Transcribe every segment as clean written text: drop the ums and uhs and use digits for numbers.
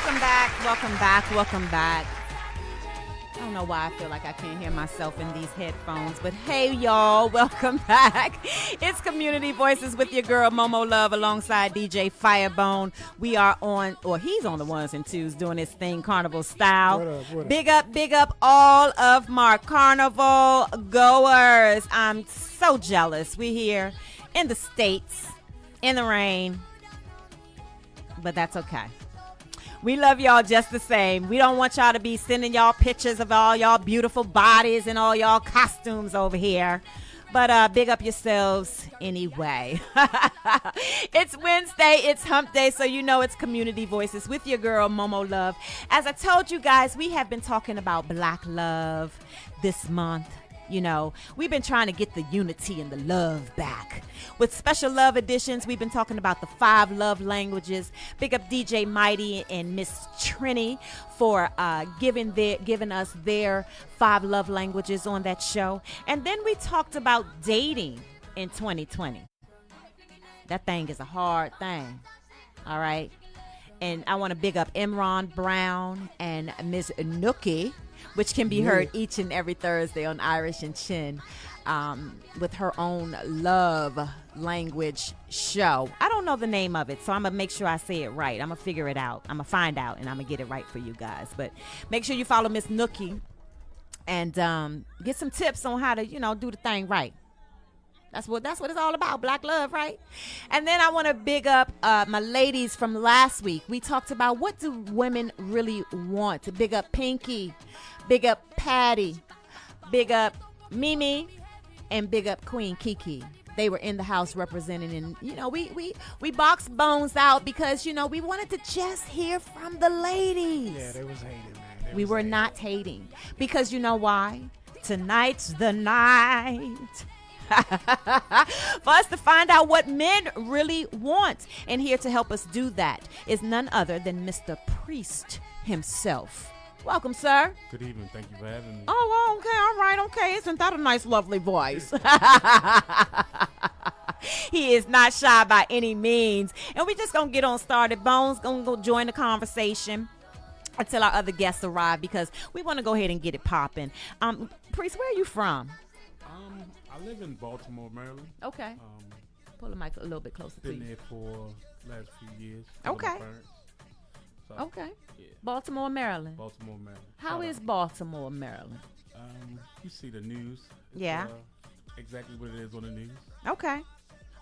Welcome back. I don't know why I feel like I can't hear myself in these headphones, but hey, y'all, welcome back. It's Community Voices with your girl, MoMo Love, alongside DJ Firebone. We are on, or he's on the ones and twos doing his thing, Carnival style. What up? Big up all of my Carnival goers. I'm so jealous. We're here in the States, in the rain, but that's okay. We love y'all just the same. We don't want y'all to be sending y'all pictures of all y'all beautiful bodies and all y'all costumes over here. But big up yourselves anyway. It's Wednesday. It's hump day. So you know it's Community Voices with your girl, MoMo Love. As I told you guys, we have been talking about Black love this month. You know, we've been trying to get the unity and the love back. With special love editions, we've been talking about the 5 love languages. Big up DJ Mighty and Miss Trini for giving us their 5 love languages on that show. And then we talked about dating in 2020. That thing is a hard thing. All right. And I want to big up Imran Brown and Miss Nookie, which can be heard each and every Thursday on Irish and Chin with her own love language show. I don't know the name of it, so I'm going to make sure I say it right. I'm going to figure it out. I'm going to find out, and I'm going to get it right for you guys. But make sure you follow Miss Nookie and get some tips on how to, do the thing right. That's what it's all about, Black love, right? And then I want to big up my ladies from last week. We talked about what do women really want. To big up Pinky, big up Patty, big up Mimi, and big up Queen Kiki. They were in the house representing, and we boxed bones out because we wanted to just hear from the ladies. Yeah, they was hating, man. We were not hating because you know why? Tonight's the night. For us to find out what men really want. And here to help us do that is none other than Mr. Priest himself. Welcome, sir. Good evening. Thank you for having me. Oh, okay. All right. Okay. Isn't that a nice, lovely voice? He is not shy by any means. And we just going to get on started. Bones going to go join the conversation until our other guests arrive because we want to go ahead and get it popping. Priest, where are you from? I live in Baltimore, Maryland. Okay. Pull the mic a little bit closer to you. Been there for the last few years. Okay. So, okay. Yeah. Baltimore, Maryland. Baltimore, Maryland. How is Baltimore, Maryland? You see the news. It's, yeah. Exactly what it is on the news. Okay.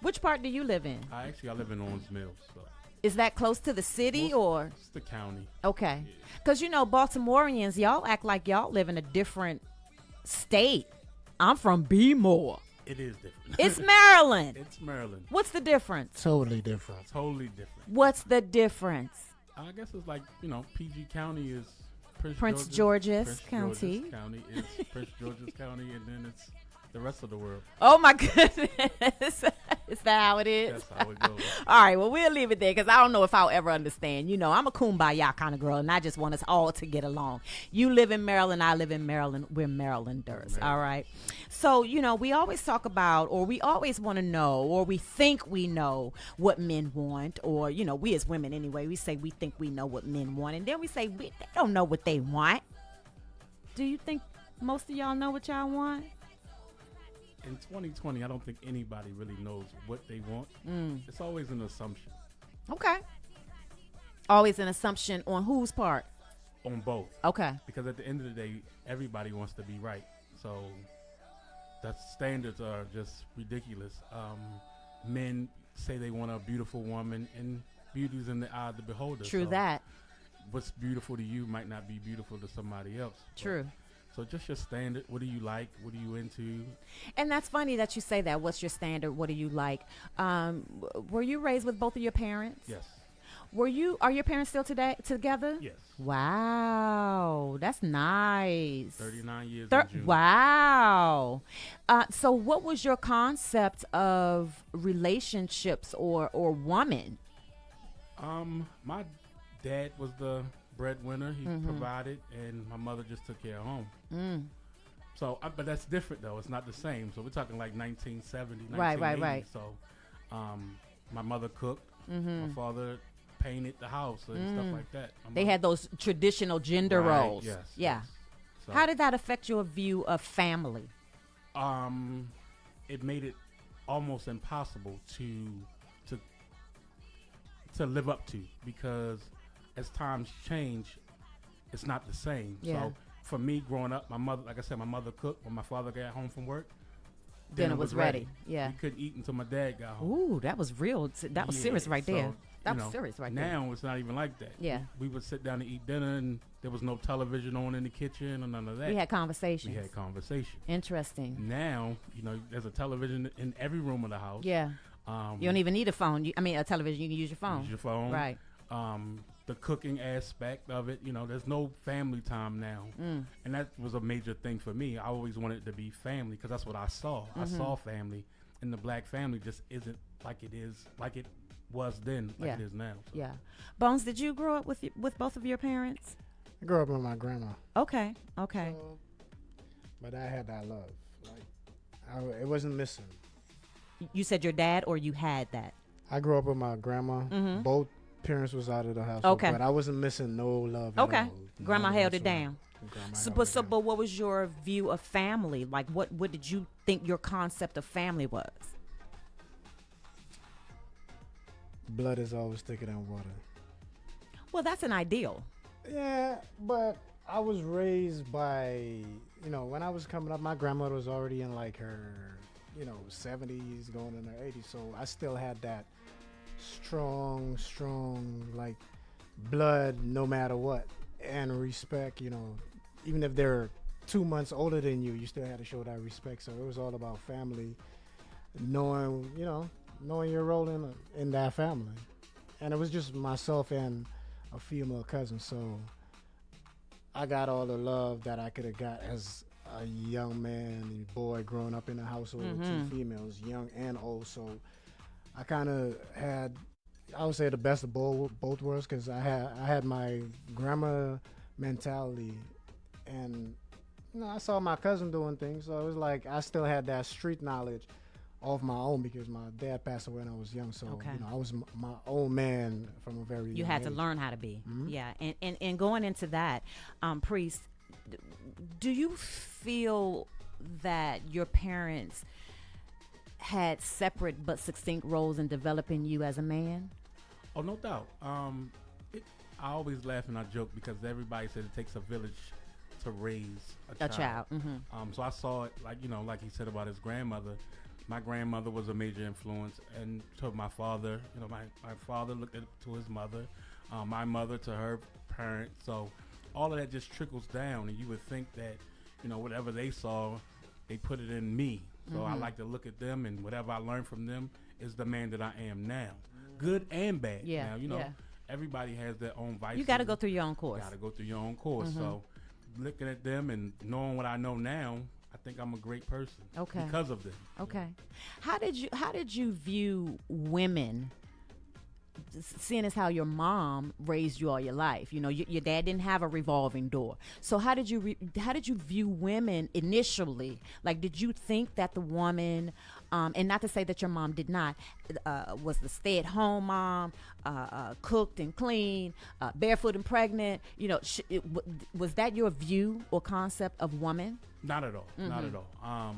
Which part do you live in? I live in Owens Mills. So. Is that close to the city or? It's the county. Okay. Because, Baltimoreans, y'all act like y'all live in a different state. I'm from B-More. It is different. It's Maryland. It's Maryland. What's the difference? Totally different. Totally different. What's the difference? I guess it's like, PG County is Prince George's County. It's Prince George's County, and then it's the rest of the world. Oh, my goodness. Is that how it is? That's how it goes. All right, well, we'll leave it there because I don't know if I'll ever understand. I'm a kumbaya kind of girl, and I just want us all to get along. You live in Maryland. I live in Maryland. We're Marylanders, all right? So, we always talk about, or we always want to know, or we think we know what men want, or, we as women anyway, we say we think we know what men want, and then we say they don't know what they want. Do you think most of y'all know what y'all want? In 2020, I don't think anybody really knows what they want. It's always an assumption. Okay. Always an assumption on whose part? On both. Okay. Because at the end of the day, everybody wants to be right. So the standards are just ridiculous. Men say they want a beautiful woman, and beauty's in the eye of the beholder. True so that. What's beautiful to you might not be beautiful to somebody else. True. So just your standard. What do you like? What are you into? And that's funny that you say that. What's your standard? What do you like? Were you raised with both of your parents? Yes. Are your parents still together? Yes. Wow. That's nice. 39 years in June. Wow. So what was your concept of relationships or woman? My dad was the breadwinner. He provided, and my mother just took care of home. So, but that's different though. It's not the same. So we're talking like 1970, 1980. Right. So, my mother cooked. My father painted the house and stuff like that. They had those traditional gender roles. Yes. Yeah. Yes. So, How did that affect your view of family? it made it almost impossible to live up to, because as times change, it's not the same. Yeah. So for me growing up, my mother, like I said, my mother cooked. When my father got home from work, Dinner was ready. Yeah. We couldn't eat until my dad got home. Ooh, that was real. That was serious right there. So, That was serious right there. now it's not even like that. Yeah. We would sit down to eat dinner, and there was no television on in the kitchen or none of that. We had conversations. We had conversation. Interesting. Now, there's a television in every room of the house. Yeah. You don't even need a phone. A television. You can use your phone. Use your phone. Right. The cooking aspect of it, there's no family time now. And that was a major thing for me. I always wanted it to be family, because that's what I saw. I saw family, and the black family just isn't like it was then, like it is now. So. Yeah. Bones, did you grow up with both of your parents? I grew up with my grandma. Okay. But I had that love. It wasn't missing. You said your dad, or you had that? I grew up with my grandma. Both parents was out of the house. Okay. But I wasn't missing no love. Okay. At all. Grandma held it down. Grandma But what was your view of family? Like, what did you think your concept of family was? Blood is always thicker than water. Well, that's an ideal. Yeah, but I was raised by, when I was coming up, my grandmother was already in like her, 70s, going in her 80s. So I still had that strong, like blood no matter what, and respect, even if they're 2 months older than you, you still had to show that respect. So it was all about family, knowing your role in that family. And it was just myself and a female cousin. So I got all the love that I could have got as a young man, boy, growing up in a household with two females, young and old. So I kind of had, I would say, the best of both worlds, because I had my grandma mentality, and I saw my cousin doing things, so it was like I still had that street knowledge of my own, because my dad passed away when I was young. So I was my own man from a very young You had age. to learn how to be. Yeah. And going into that, Priest, do you feel that your parents had separate but succinct roles in developing you as a man? Oh, no doubt. I always laugh and I joke, because everybody said it takes a village to raise a child. So I saw it, like he said about his grandmother. My grandmother was a major influence, and to my father, my father looked to his mother, my mother to her parents. So all of that just trickles down, and you would think that, whatever they saw, they put it in me. So I like to look at them, and whatever I learned from them is the man that I am now. Good and bad. Yeah. Now, everybody has their own vices. You got to go through your own course. Got to go through your own course. So looking at them and knowing what I know now, I think I'm a great person. Okay. Because of them. Okay. How did you view women, seeing as how your mom raised you all your life? Your dad didn't have a revolving door. So how did you view women initially? Like, did you think that the woman, and not to say that your mom did not, was the stay-at-home mom, cooked and clean, barefoot and pregnant? Was that your view or concept of woman? Not at all. Not at all.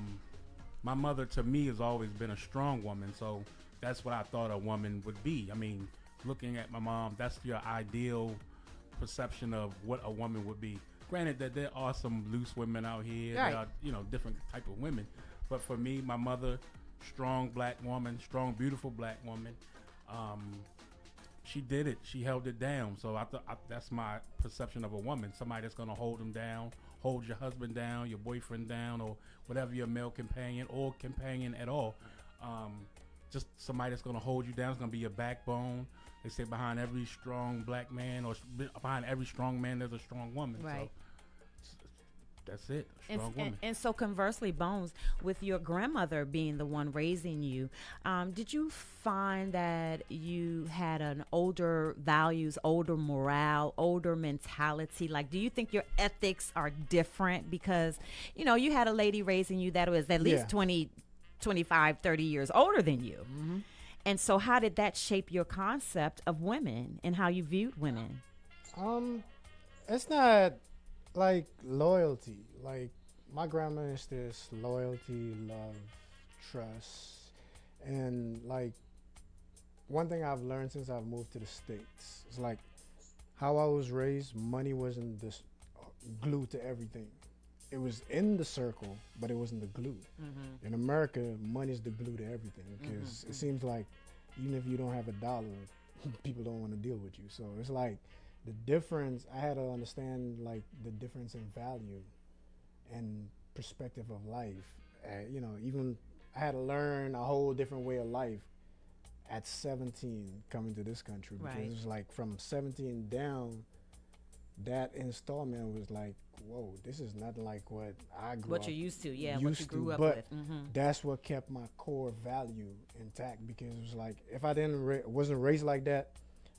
My mother, to me, has always been a strong woman. So that's what I thought a woman would be. I mean, looking at my mom, that's your ideal perception of what a woman would be. Granted that there are some loose women out here. Right. There are, different type of women. But for me, my mother, strong black woman, strong, beautiful black woman. She did it. She held it down. So I thought that's my perception of a woman. Somebody that's going to hold them down, hold your husband down, your boyfriend down, or whatever your male companion or companion at all. Just somebody that's going to hold you down. It's going to be your backbone. They say behind every strong black man, or behind every strong man, there's a strong woman. Right. So that's it, a strong woman. And so conversely, Bones, with your grandmother being the one raising you, did you find that you had an older values, older morale, older mentality? Like, do you think your ethics are different because, you had a lady raising you that was at least 20, 25, 30 years older than you? And so how did that shape your concept of women and how you viewed women? It's not like loyalty. Like my grandma is this loyalty, love, trust, and like one thing I've learned since I've moved to the States is like how I was raised. Money wasn't this glue to everything. It was in the circle, but it wasn't the glue. In America, money's the glue to everything because it seems like even if you don't have a dollar, people don't want to deal with you. So it's like the difference. I had to understand like the difference in value and perspective of life. Even I had to learn a whole different way of life at 17 coming to this country because it was like from 17 down. That installment was like, whoa, this is nothing like what I grew up. What you're used to, what you grew up but with. that's what kept my core value intact because it was like, if I wasn't raised like that,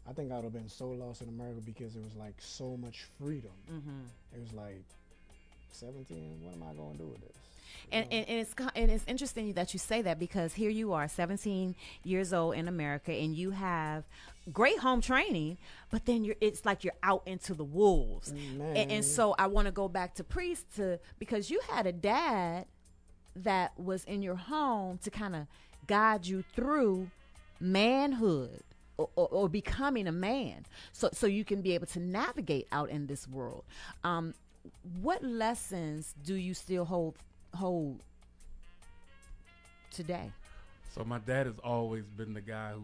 I think I would have been so lost in America because it was like so much freedom. It was like, 17, what am I going to do with this? And it's interesting that you say that because here you are, 17 years old in America, and you have great home training, but then it's like you're out into the wolves. And so I want to go back to Priest because you had a dad that was in your home to kind of guide you through manhood or becoming a man, so you can be able to navigate out in this world. What lessons do you still hold today? So my dad has always been the guy who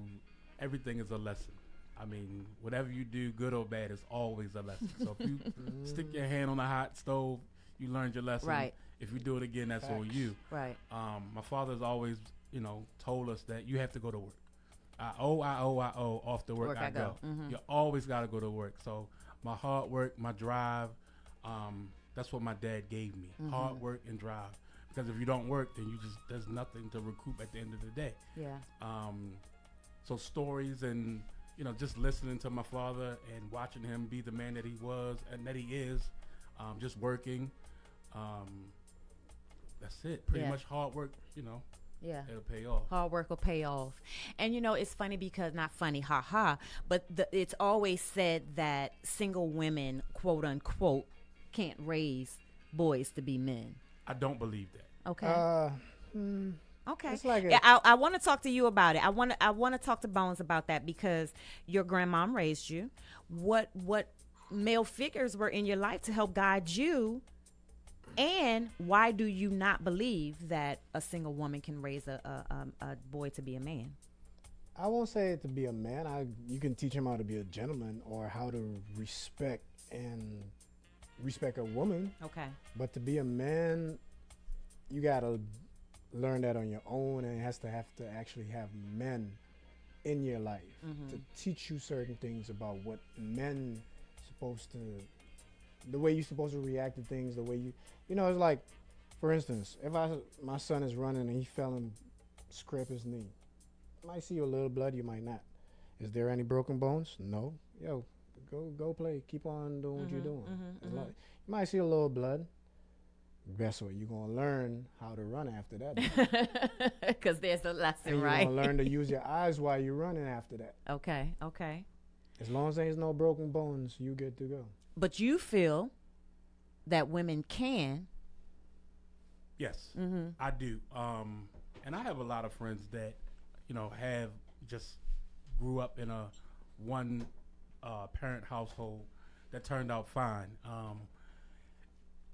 everything is a lesson. I mean, whatever you do, good or bad, is always a lesson. So if you stick your hand on a hot stove, you learned your lesson. Right. If you do it again, that's on you. Right. My father's always, told us that you have to go to work. I owe, off the work I go. You always got to go to work. So my hard work, my drive, that's what my dad gave me. Hard work and drive. Because if you don't work, then there's nothing to recoup at the end of the day. Yeah. So stories and, just listening to my father and watching him be the man that he was and that he is, just working. That's it. Pretty much hard work, Yeah. it'll pay off. Hard work will pay off. And it's funny because, not funny, but it's always said that single women, quote unquote, can't raise boys to be men. I don't believe that. Okay. Okay. It's like I want to talk to you about it. I want to talk to Bones about that because your grandmom raised you. What male figures were in your life to help guide you? And why do you not believe that a single woman can raise a boy to be a man? I won't say it to be a man. You can teach him how to be a gentleman or how to respect a woman. Okay. But to be a man, you gotta learn that on your own, and it has to actually have men in your life to teach you certain things about what men supposed to, the way you're supposed to react to things, the way it's like, for instance, if my son is running and he fell and scraped his knee, you might see a little blood, you might not. Is there any broken bones? No. Yo, go play. Keep on doing what you're doing. Like, you might see a little blood. Guess what? You're going to learn how to run after that. Because there's a lesson, and right? You're going to learn to use your eyes while you're running after that. Okay. As long as there's no broken bones, you good to go. But you feel that women can. Yes, I do. And I have a lot of friends that, have just grew up in a one parent household that turned out fine.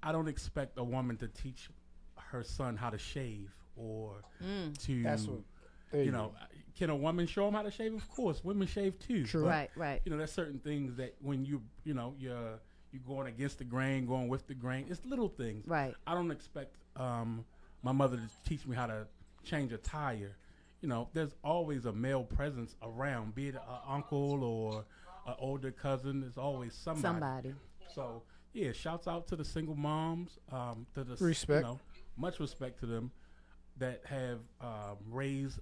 I don't expect a woman to teach her son how to shave or to, That's what, can a woman show him how to shave? Of course, women shave too. True. But, Right. there's certain things that when you're going against the grain, going with the grain, it's little things. Right. I don't expect my mother to teach me how to change a tire. There's always a male presence around, be it an uncle or an older cousin. There's always somebody. So, yeah, shouts out to the single moms, to the respect. Much respect to them that have raised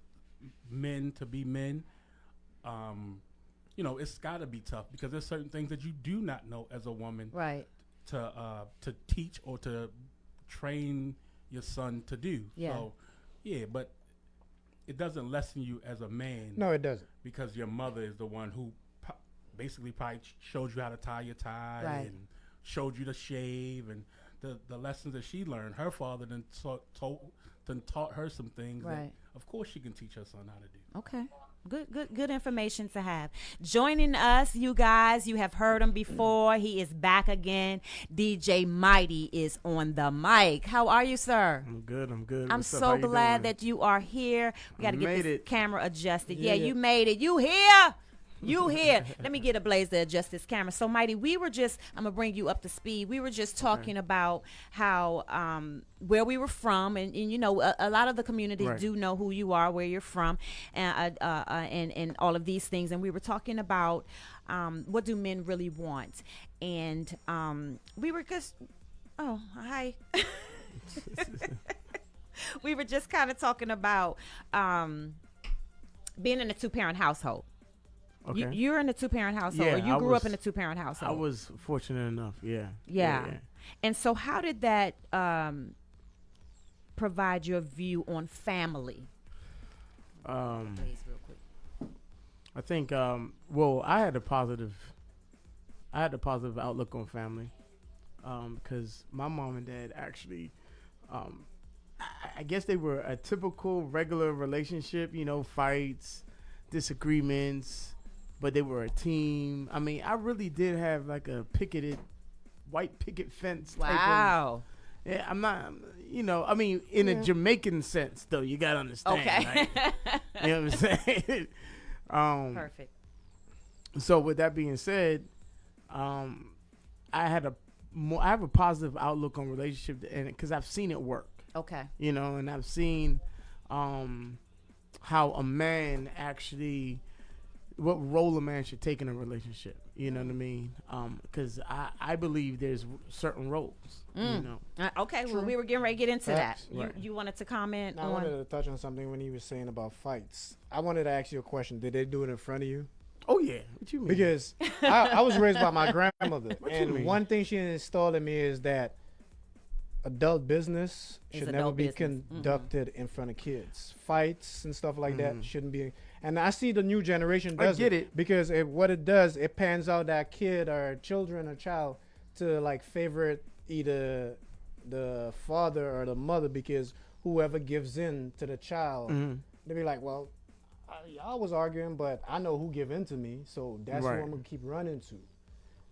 men to be men. It's got to be tough because there's certain things that you do not know as a woman, Right. To teach or to train your son to do. Yeah. So, yeah, but it doesn't lessen you as a man. No, it doesn't. Because your mother is the one who basically probably showed you how to tie your tie Right. and showed you to shave, and the lessons that she learned. Her father then taught her some things that, Right. of course, she can teach her son how to do. Okay. Good information to have. Joining us, you guys, you have heard him before. He is back again. DJ Mighty is on the mic. How are you, sir? I'm good. I'm What's up? so How you glad doing? that you are here. We got to You get made this it. camera adjusted. Yeah, Yeah, yeah. you made it. You here? You here. Let me get Ablazin to adjust this camera. So, Mighty, I'm going to bring you up to speed. We were just talking about how, where we were from. And you know, a lot of the community Right. do know who you are, where you're from, and all of these things. And we were talking about what do men really want. And we were just, oh, hi. We were just kind of talking about being in a two-parent household. Okay. You're in a two-parent household, Yeah, or you I grew up was- in a two-parent household. I was fortunate enough. Yeah. Yeah. And so how did that provide your view on family? Please, real quick. I think. Well, I had a positive outlook on family, because my mom and dad actually, I guess they were a typical regular relationship. You know, fights, disagreements, but they were a team. I mean, I really did have like a white picket fence. Type of, Wow. yeah, I'm not. You know, I mean, in a Jamaican sense, though. You gotta understand. Okay. Right? You know what I'm saying? Perfect. So with that being said, I have a positive outlook on relationship, and because I've seen it work, Okay. you know, and I've seen how a man actually, what role a man should take in a relationship. You know what I mean? Because I believe there's certain roles. You know. Okay. Well, we were getting ready to get into Facts. that. Right. You wanted to comment Now, I on? wanted to touch on something when he was saying about fights. I wanted to ask you a question. Did they do it in front of you? Oh yeah. What you mean? Because I was raised by my grandmother, What you and mean? one thing she installed in me is that adult business Is should never adult be business. conducted in front of kids. Fights and stuff like Mm-hmm. that shouldn't be. And I see the new generation I does get it. because what it does, it pans out that kid or children or child to like favorite either the father or the mother, because whoever gives in to the child, Mm-hmm. they be like, well, y'all was arguing, but I know who give in to me, so that's Right. who I'm gonna keep running to.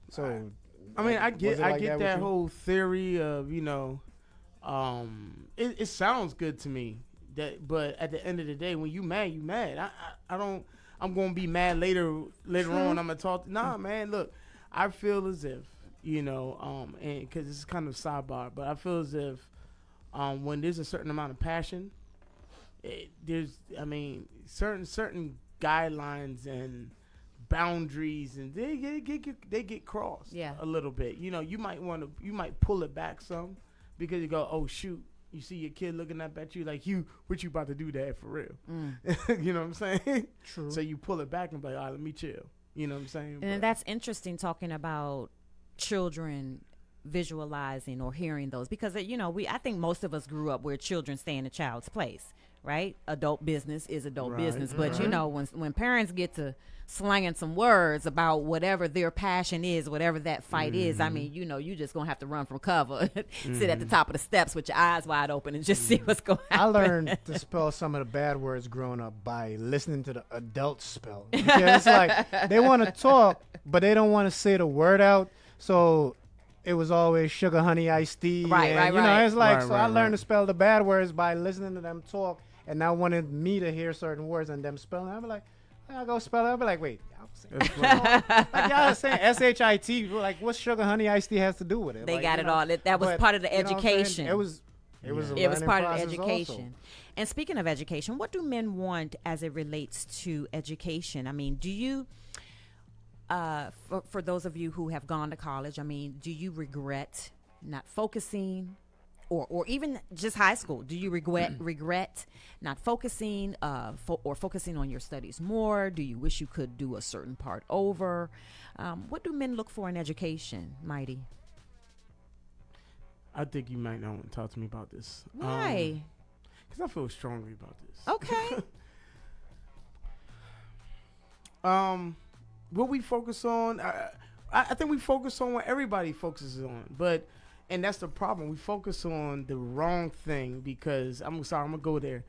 So, I mean, I was get it like that with you? whole theory of, you know, it sounds good to me. But at the end of the day, when you mad, you mad. I don't. I'm gonna be mad later on. I'm gonna talk. Nah, man. Look, I feel as if, you know, and because it's kind of sidebar, but I feel as if, when there's a certain amount of passion, certain guidelines and boundaries, and they get crossed. Yeah. A little bit. You know, you might pull it back some, because you go, oh shoot. You see your kid looking up at you like, what you about to do that for real? You know what I'm saying? True. So you pull it back and be like, all right, let me chill. You know what I'm saying? And that's interesting, talking about children visualizing or hearing those, because you know, I think most of us grew up where children stay in a child's place, right? Adult business is adult Right, business, but you right. know, when parents get to slanging some words about whatever their passion is, whatever that fight is, I mean, you know, you just gonna have to run from cover, sit at the top of the steps with your eyes wide open and just see what's going to I happen. learned to spell some of the bad words growing up by listening to the adults spell. Because it's like they want to talk, but they don't want to say the word out. So it was always sugar, honey, iced tea. Right, and, right, you know, right. it's like, Right, so I right, learned right. to spell the bad words by listening to them talk, and now wanted me to hear certain words and them spelling. I'd be like, I'll go spell it. I'll be like, wait, y'all saying, like y'all saying S-H-I-T. Like, what's sugar, honey, iced tea has to do with it? They Like, got you it know, all. That was but, part of the you know what I'm saying? education. It was a It was learning part of the process education. also. And speaking of education, what do men want as it relates to education? I mean, do you, for those of you who have gone to college, I mean, do you regret not focusing, or even just high school? Do you regret not focusing, or focusing on your studies more? Do you wish you could do a certain part over? What do men look for in education, Mighty? I think you might not want to talk to me about this. Why? Because I feel strongly about this. Okay. What we focus on, I think we focus on what everybody focuses on, and that's the problem. We focus on the wrong thing because I'm gonna go there.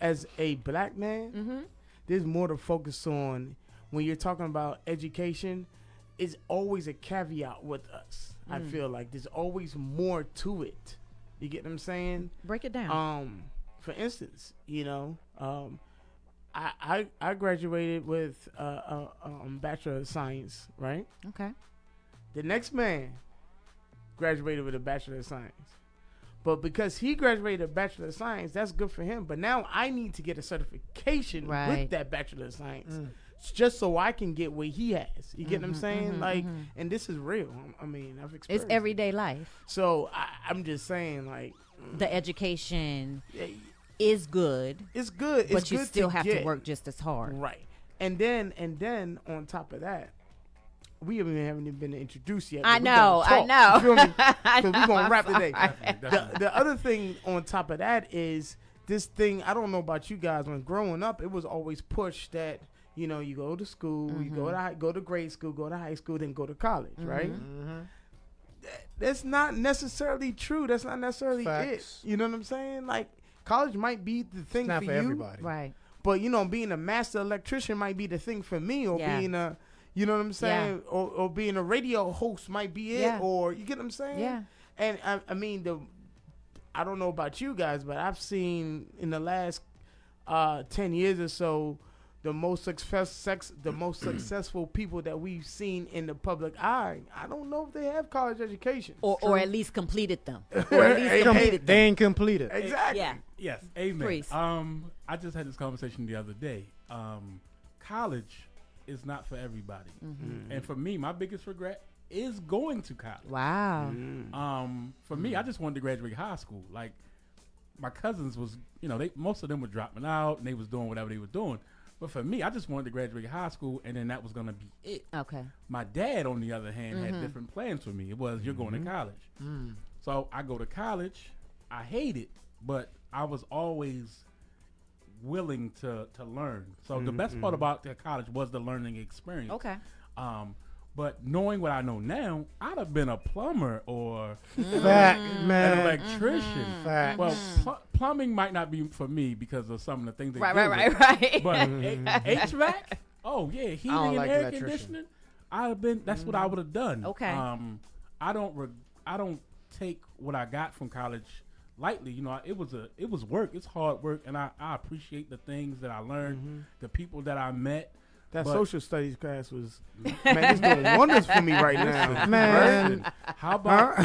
As a black man, there's more to focus on when you're talking about education. It's always a caveat with us. I feel like there's always more to it. You get what I'm saying? Break it down. For instance, I graduated with a Bachelor of Science, right? Okay. The next man graduated with a Bachelor of Science. But because he graduated a Bachelor of Science, that's good for him. But now I need to get a certification with that Bachelor of Science just so I can get what he has. You get what I'm saying? And this is real. I mean, I've experienced It's everyday life. So I'm just saying, like, the education is good. It's good. But you still have to work just as hard. Right. And then on top of that, we haven't even been introduced yet. I know. You feel me? Because we're going to wrap today. Definitely. The other thing on top of that is this thing, I don't know about you guys, when growing up, it was always pushed that, you go to school, you go to grade school, go to high school, then go to college, right? That's not necessarily true. That's not necessarily Facts. it. You know what I'm saying? Like, college might be the thing It's not for for you. everybody. Right. But, being a master electrician might be the thing for me, or being a, you know what I'm saying? Yeah. Or being a radio host might be it, or you get what I'm saying? Yeah. And I mean, I don't know about you guys, but I've seen in the last 10 years or so, the most successful people that we've seen in the public eye, I don't know if they have college education. Or at least completed them. Or at least completed them. They ain't completed. Exactly. Yeah. Yes, amen. Priest. I just had this conversation the other day. College is not for everybody. And for me, my biggest regret is going to college. Wow. For me, I just wanted to graduate high school. Like, my cousins was, most of them were dropping out and they was doing whatever they were doing. But for me, I just wanted to graduate high school, and then that was going to be it. Okay. My dad, on the other hand, had different plans for me. It was, you're going to college. So I go to college. I hate it, but I was always willing to learn. So the best part about the college was the learning experience. Okay. But knowing what I know now, I'd have been a plumber or man. an electrician. Fact. Well, plumbing might not be for me because of some of the things they do. Right. But HVAC, oh yeah, heating and like air conditioning. That's what I would have done. Okay. I don't take what I got from college lightly. It was work. It's hard work, and I appreciate the things that I learned, the people that I met. That social studies class was, man, it's doing wonders for me right now. Man. How about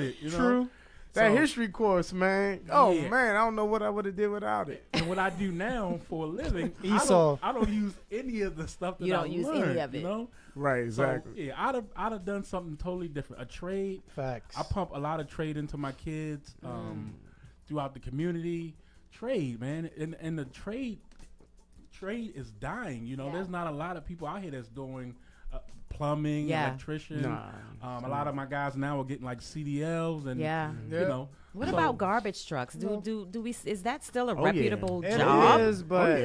it? True. That history course, man. Oh, man, I don't know what I would have did without it. And what I do now for a living, Esau. I don't use any of the stuff that You I don't use learned, any of it. Right, exactly. So, I'd have done something totally different. A trade. Facts. I pump a lot of trade into my kids throughout the community. Trade, man. And the trade is dying. There's not a lot of people out here that's doing plumbing, electrician. A lot of my guys now are getting like CDLs and What about garbage trucks? Do we? Is that still a reputable It job? is, but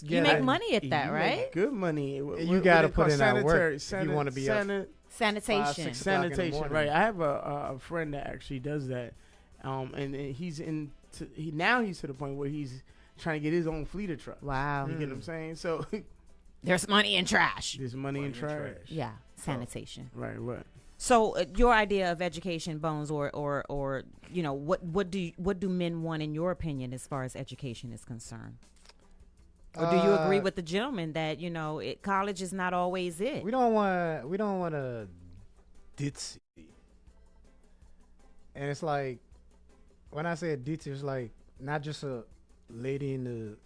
You make money at that, right? Good money. You got to put in that work if you want to be Sanitation. 5, 6 Sanitation, right? I have a friend that actually does that, and he's he's to the point where he's trying to get his own fleet of trucks. Wow. You get what I'm saying? So there's money in trash. There's money in trash. Yeah, sanitation. Right. So your idea of education, Bones, or what do men want in your opinion as far as education is concerned? Or do you agree with the gentleman that college is not always it? We don't want a ditzy. And it's like, when I say a ditzy, it's like not just a lady in the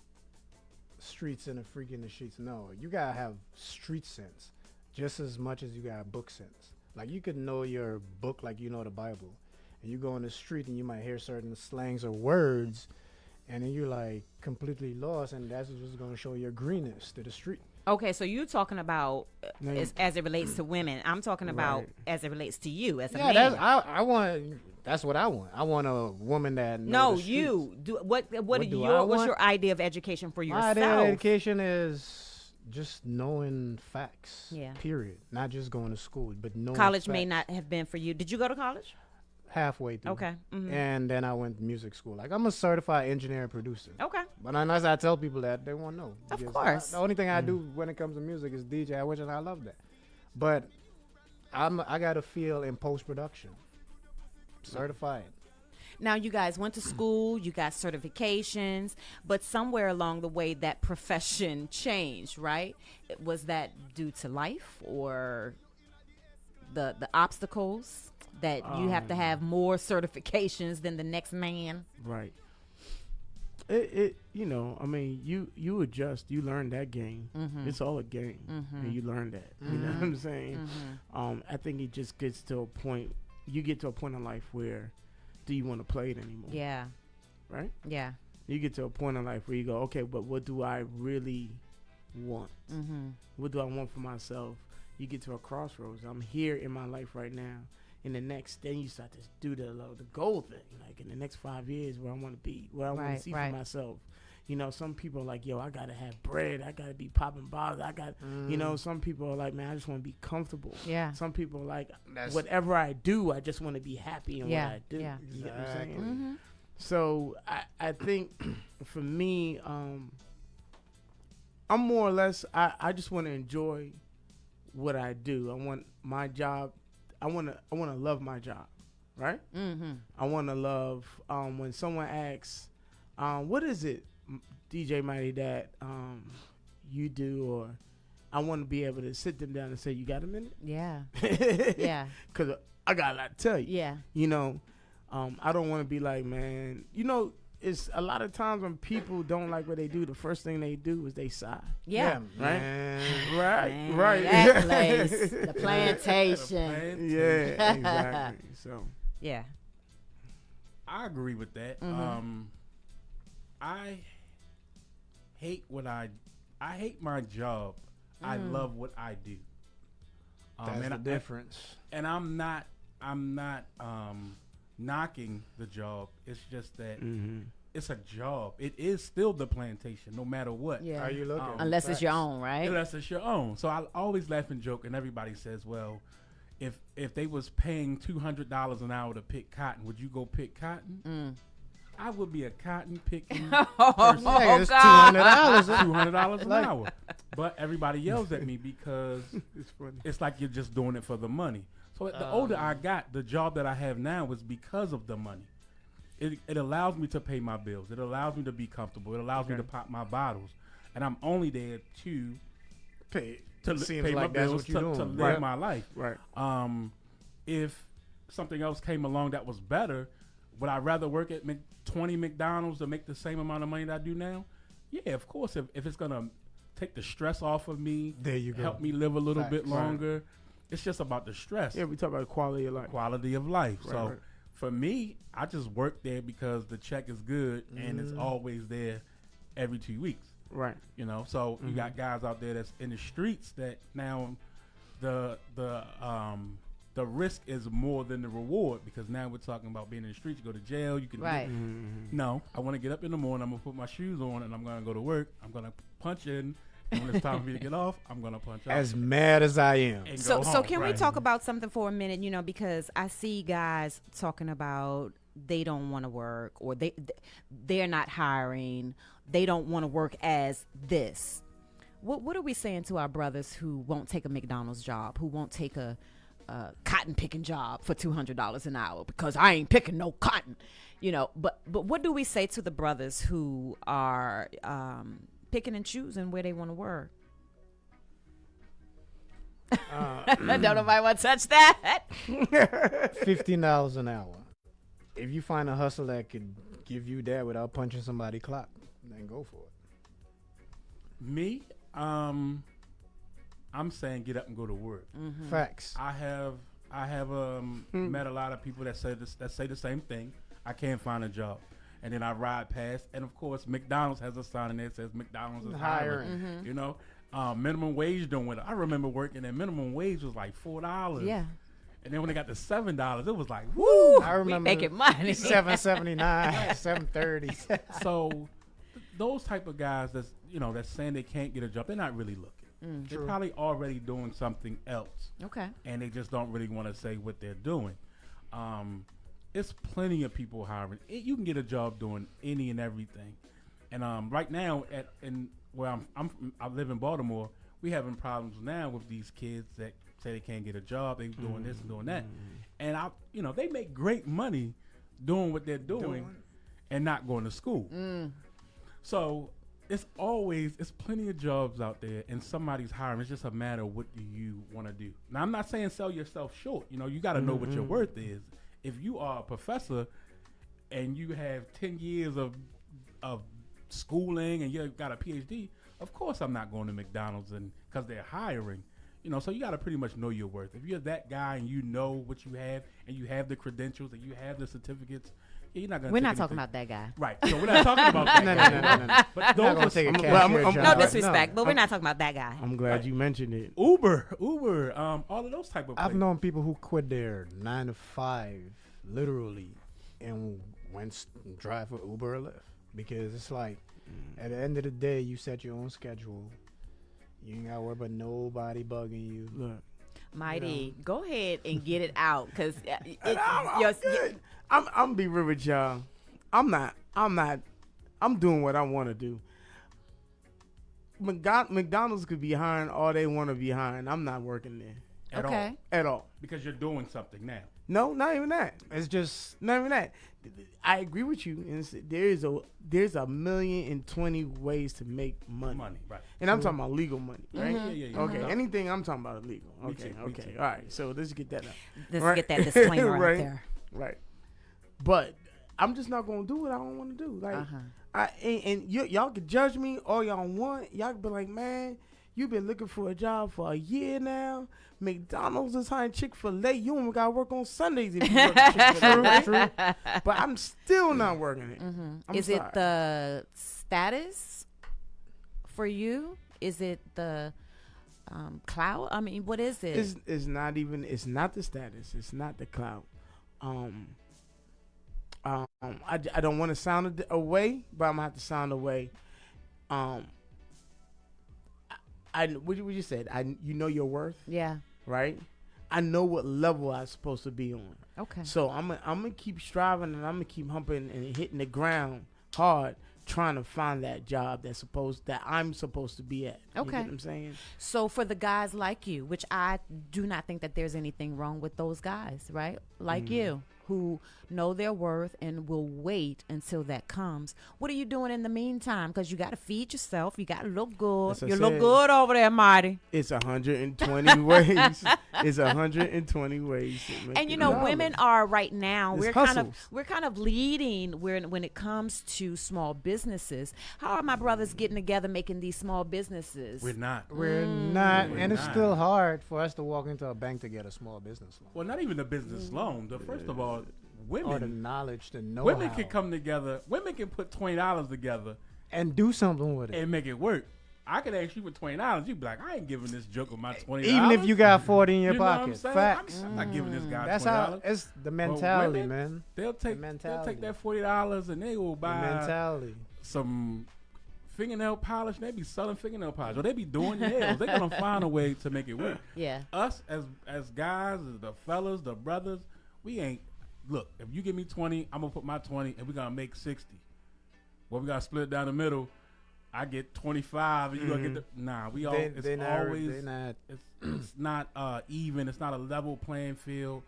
streets and a freak in the streets. No, you gotta have street sense just as much as you got book sense. Like, you could know your book like you know the Bible, and you go in the street and you might hear certain slangs or words, and then you're like completely lost, and that's what's gonna show your greenness to the street. Okay, so you're talking about as it relates to women. I'm talking about as it relates to you as a man. I want That's what I want. I want a woman that knows No, the streets. you do what do what's I want? your idea of education for My yourself? idea of education is just knowing facts. Yeah. Period. Not just going to school, but knowing College facts. may not have been for you. Did you go to college? Halfway through. Okay. And then I went to music school. Like, I'm a certified engineer and producer. Okay. But unless I tell people that, they won't know. Of Because course. the only thing I do when it comes to music is DJ, which and I love that. But I got to feel in post-production. Certified. Now, you guys went to school, you got certifications, but somewhere along the way that profession changed, right? Was that due to life or the obstacles that you have to have more certifications than the next man? Right. It you know, I mean, you adjust, you learn that game. It's all a game, and you learn that. You know what I'm saying? I think it just gets to a point. You get to a point in life where, do you want to play it anymore? Yeah. Right. Yeah. You get to a point in life where you go, okay, but what do I really want? What do I want for myself? You get to a crossroads. I'm here in my life right now. In the next, then you start to do the goal thing. Like in the next 5 years, where I want to be, where I want to see for myself. You know, some people are like, yo, I gotta have bread. I gotta be popping bottles. I got, you know, some people are like, man, I just want to be comfortable. Yeah. Some people are like, whatever I do, I just want to be happy in what I do. Yeah. You get what I'm saying? So I think for me, I'm more or less, I just want to enjoy what I do. I want my job. I want to love my job, right? I want to love when someone asks, what is it, DJ Mighty, that you do, or I want to be able to sit them down and say, you got a minute? Yeah. Yeah. Because I got a lot to tell you. Yeah. You know, I don't want to be like, man, you know, it's a lot of times when people don't like what they do, the first thing they do is they sigh. Yeah. Right? Man. Right. That place. The plantation. Yeah, exactly. So. Yeah. I agree with that. I hate I hate my job. I love what I do. That's the difference. And I'm not knocking the job. It's just that it's a job. It is still the plantation, no matter what. Yeah. Are you looking? Unless it's your own, right? Unless it's your own. So I always laugh and joke, and everybody says, well, if they was paying $200 an hour to pick cotton, would you go pick cotton? I would be a cotton picking person. Yeah, it's $200. $200 an hour. But everybody yells at me because It's funny. it's like you're just doing it for the money. So the older I got, the job that I have now is because of the money. It allows me to pay my bills. It allows me to be comfortable. It allows me to pop my bottles. And I'm only there to Pay. pay like my that's bills, what you're to doing. live my life. Right. If something else came along that was better, would I rather work at 20 McDonald's to make the same amount of money that I do now? Yeah, of course. If it's going to take the stress off of me, There you go. help me live a little Facts. bit longer, it's just about the stress. Yeah, we talk about quality of life. Quality of life. Right, So right. for me, I just work there because the check is good and it's always there every 2 weeks. Right. You know, so you got guys out there that's in the streets that now the risk is more than the reward, because now we're talking about being in the streets. You go to jail. You can Right. No, I want to get up in the morning. I'm gonna put my shoes on and I'm gonna go to work. I'm gonna punch in, and when it's time for me to get off, I'm gonna punch out. As mad as I am. and So go so home. can we Right. talk about something for a minute, you know, because I see guys talking about they don't want to work, or they're not hiring, they don't want to work as this. What are we saying to our brothers who won't take a McDonald's job, who won't take a cotton picking job for $200 an hour because I ain't picking no cotton, you know? But what do we say to the brothers who are picking and choosing where they want to work? Don't nobody want to touch that. $15 an hour. If you find a hustle that could give you that without punching somebody clock, then go for it. Me, I'm saying get up and go to work. Facts. I have met a lot of people that say the same thing. I can't find a job, and then I ride past, and of course McDonald's has a sign in there that says McDonald's is hiring. You know, minimum wage don't went up. I remember working, and minimum wage was like $4. Yeah. And then when they got the $7, it was like, woo! I remember we making money. $7.79, $7.30. So those type of guys that's saying they can't get a job, they're not really looking. They're probably already doing something else. Okay. And they just don't really want to say what they're doing. It's plenty of people hiring. You can get a job doing any and everything. And right now, where I live in Baltimore, we having problems now with these kids that say they can't get a job. They doing this and doing that, and they make great money doing what they're doing and not going to school. So it's plenty of jobs out there, and somebody's hiring. It's just a matter of what do you want to do. Now, I'm not saying sell yourself short. You got to know what your worth is. If you are a professor and you have 10 years of schooling and you got a PhD, of course I'm not going to McDonald's because they're hiring. So you got to pretty much know your worth. If you're that guy and you know what you have and you have the credentials and you have the certificates, you're not going to. We're not talking about that guy. Right. So we're not talking about that guy. No. But Not gonna take a cashier job. No disrespect, but we're not talking about that guy. I'm glad you mentioned it. Uber, all of those type of. I've known people who quit their 9 to 5 literally and went drive for Uber or Lyft because it's like at the end of the day you set your own schedule. You ain't got to worry about nobody bugging you. Look, Mighty, go ahead and get it out because I'm be real with y'all. I'm doing what I want to do. McDonald's could be hiring all they want to be hiring. I'm not working there. At all. Because you're doing something now. No, not even that. it's just Not even that. I agree with you. And there's a 1,020,000 ways to make money. Right. And I'm talking about legal money, right? Yeah. Okay, anything I'm talking about is legal. Me Okay. too. All right. So let's get that out. Let's get that disclaimer Right. out there. Right. But I'm just not gonna do what I don't want to do. Like, y'all can judge me all y'all want. Y'all can be like, man, you've been looking for a job for a year now. McDonald's is hiring Chick-fil-A. You only got to work on Sundays if you work at Chick-fil-A. True. But I'm still not working it. Is it the status for you? Is it the clout? I mean, what is it? It's not even. It's not the status. It's not the clout. I don't want to sound away, but I'm gonna have to sound away. What you said? You know your worth. Yeah. Right. I know what level I'm supposed to be on. Okay. So I'm gonna keep striving and I'm gonna keep humping and hitting the ground hard, trying to find that job that I'm supposed to be at. You Okay. get what I'm saying? So for the guys like you, which I do not think that there's anything wrong with those guys, right? Like you, who know their worth and will wait until that comes. What are you doing in the meantime? Because you got to feed yourself. You got to look good. As I You look said, good over there, Marty. It's 120 ways. It's 120 ways. To make And you it know, dollars. women are right now. It's We're hustles. kind of leading when it comes to small businesses. How are my brothers getting together making these small businesses? We're not. we're not, We're and it's not. still hard for us to walk into a bank to get a small business loan. Well, not even a business loan. First of all, Or the women knowledge, the know-how, women can come together. Women can put $20 together and do something with it. and make it work. I could ask you for $20. You'd be like, I ain't giving this joker my $20. Even if you got 40 in your You know what I'm pocket, saying? facts. I'm not giving this guy That's $20. how it's the mentality, women, man. They'll take mentality. that $40 and they will The buy mentality. some fingernail polish. They be selling fingernail polish, or they be doing nails. They're gonna find a way to make it work. Yeah. Us as guys, as the fellas, the brothers, we ain't. Look, if you give me 20, I'm gonna put my 20, and we gonna make 60. Well, we gotta split it down the middle. I get 25, and you gonna get the We all. It's always. They not. It's not even. It's not a level playing field.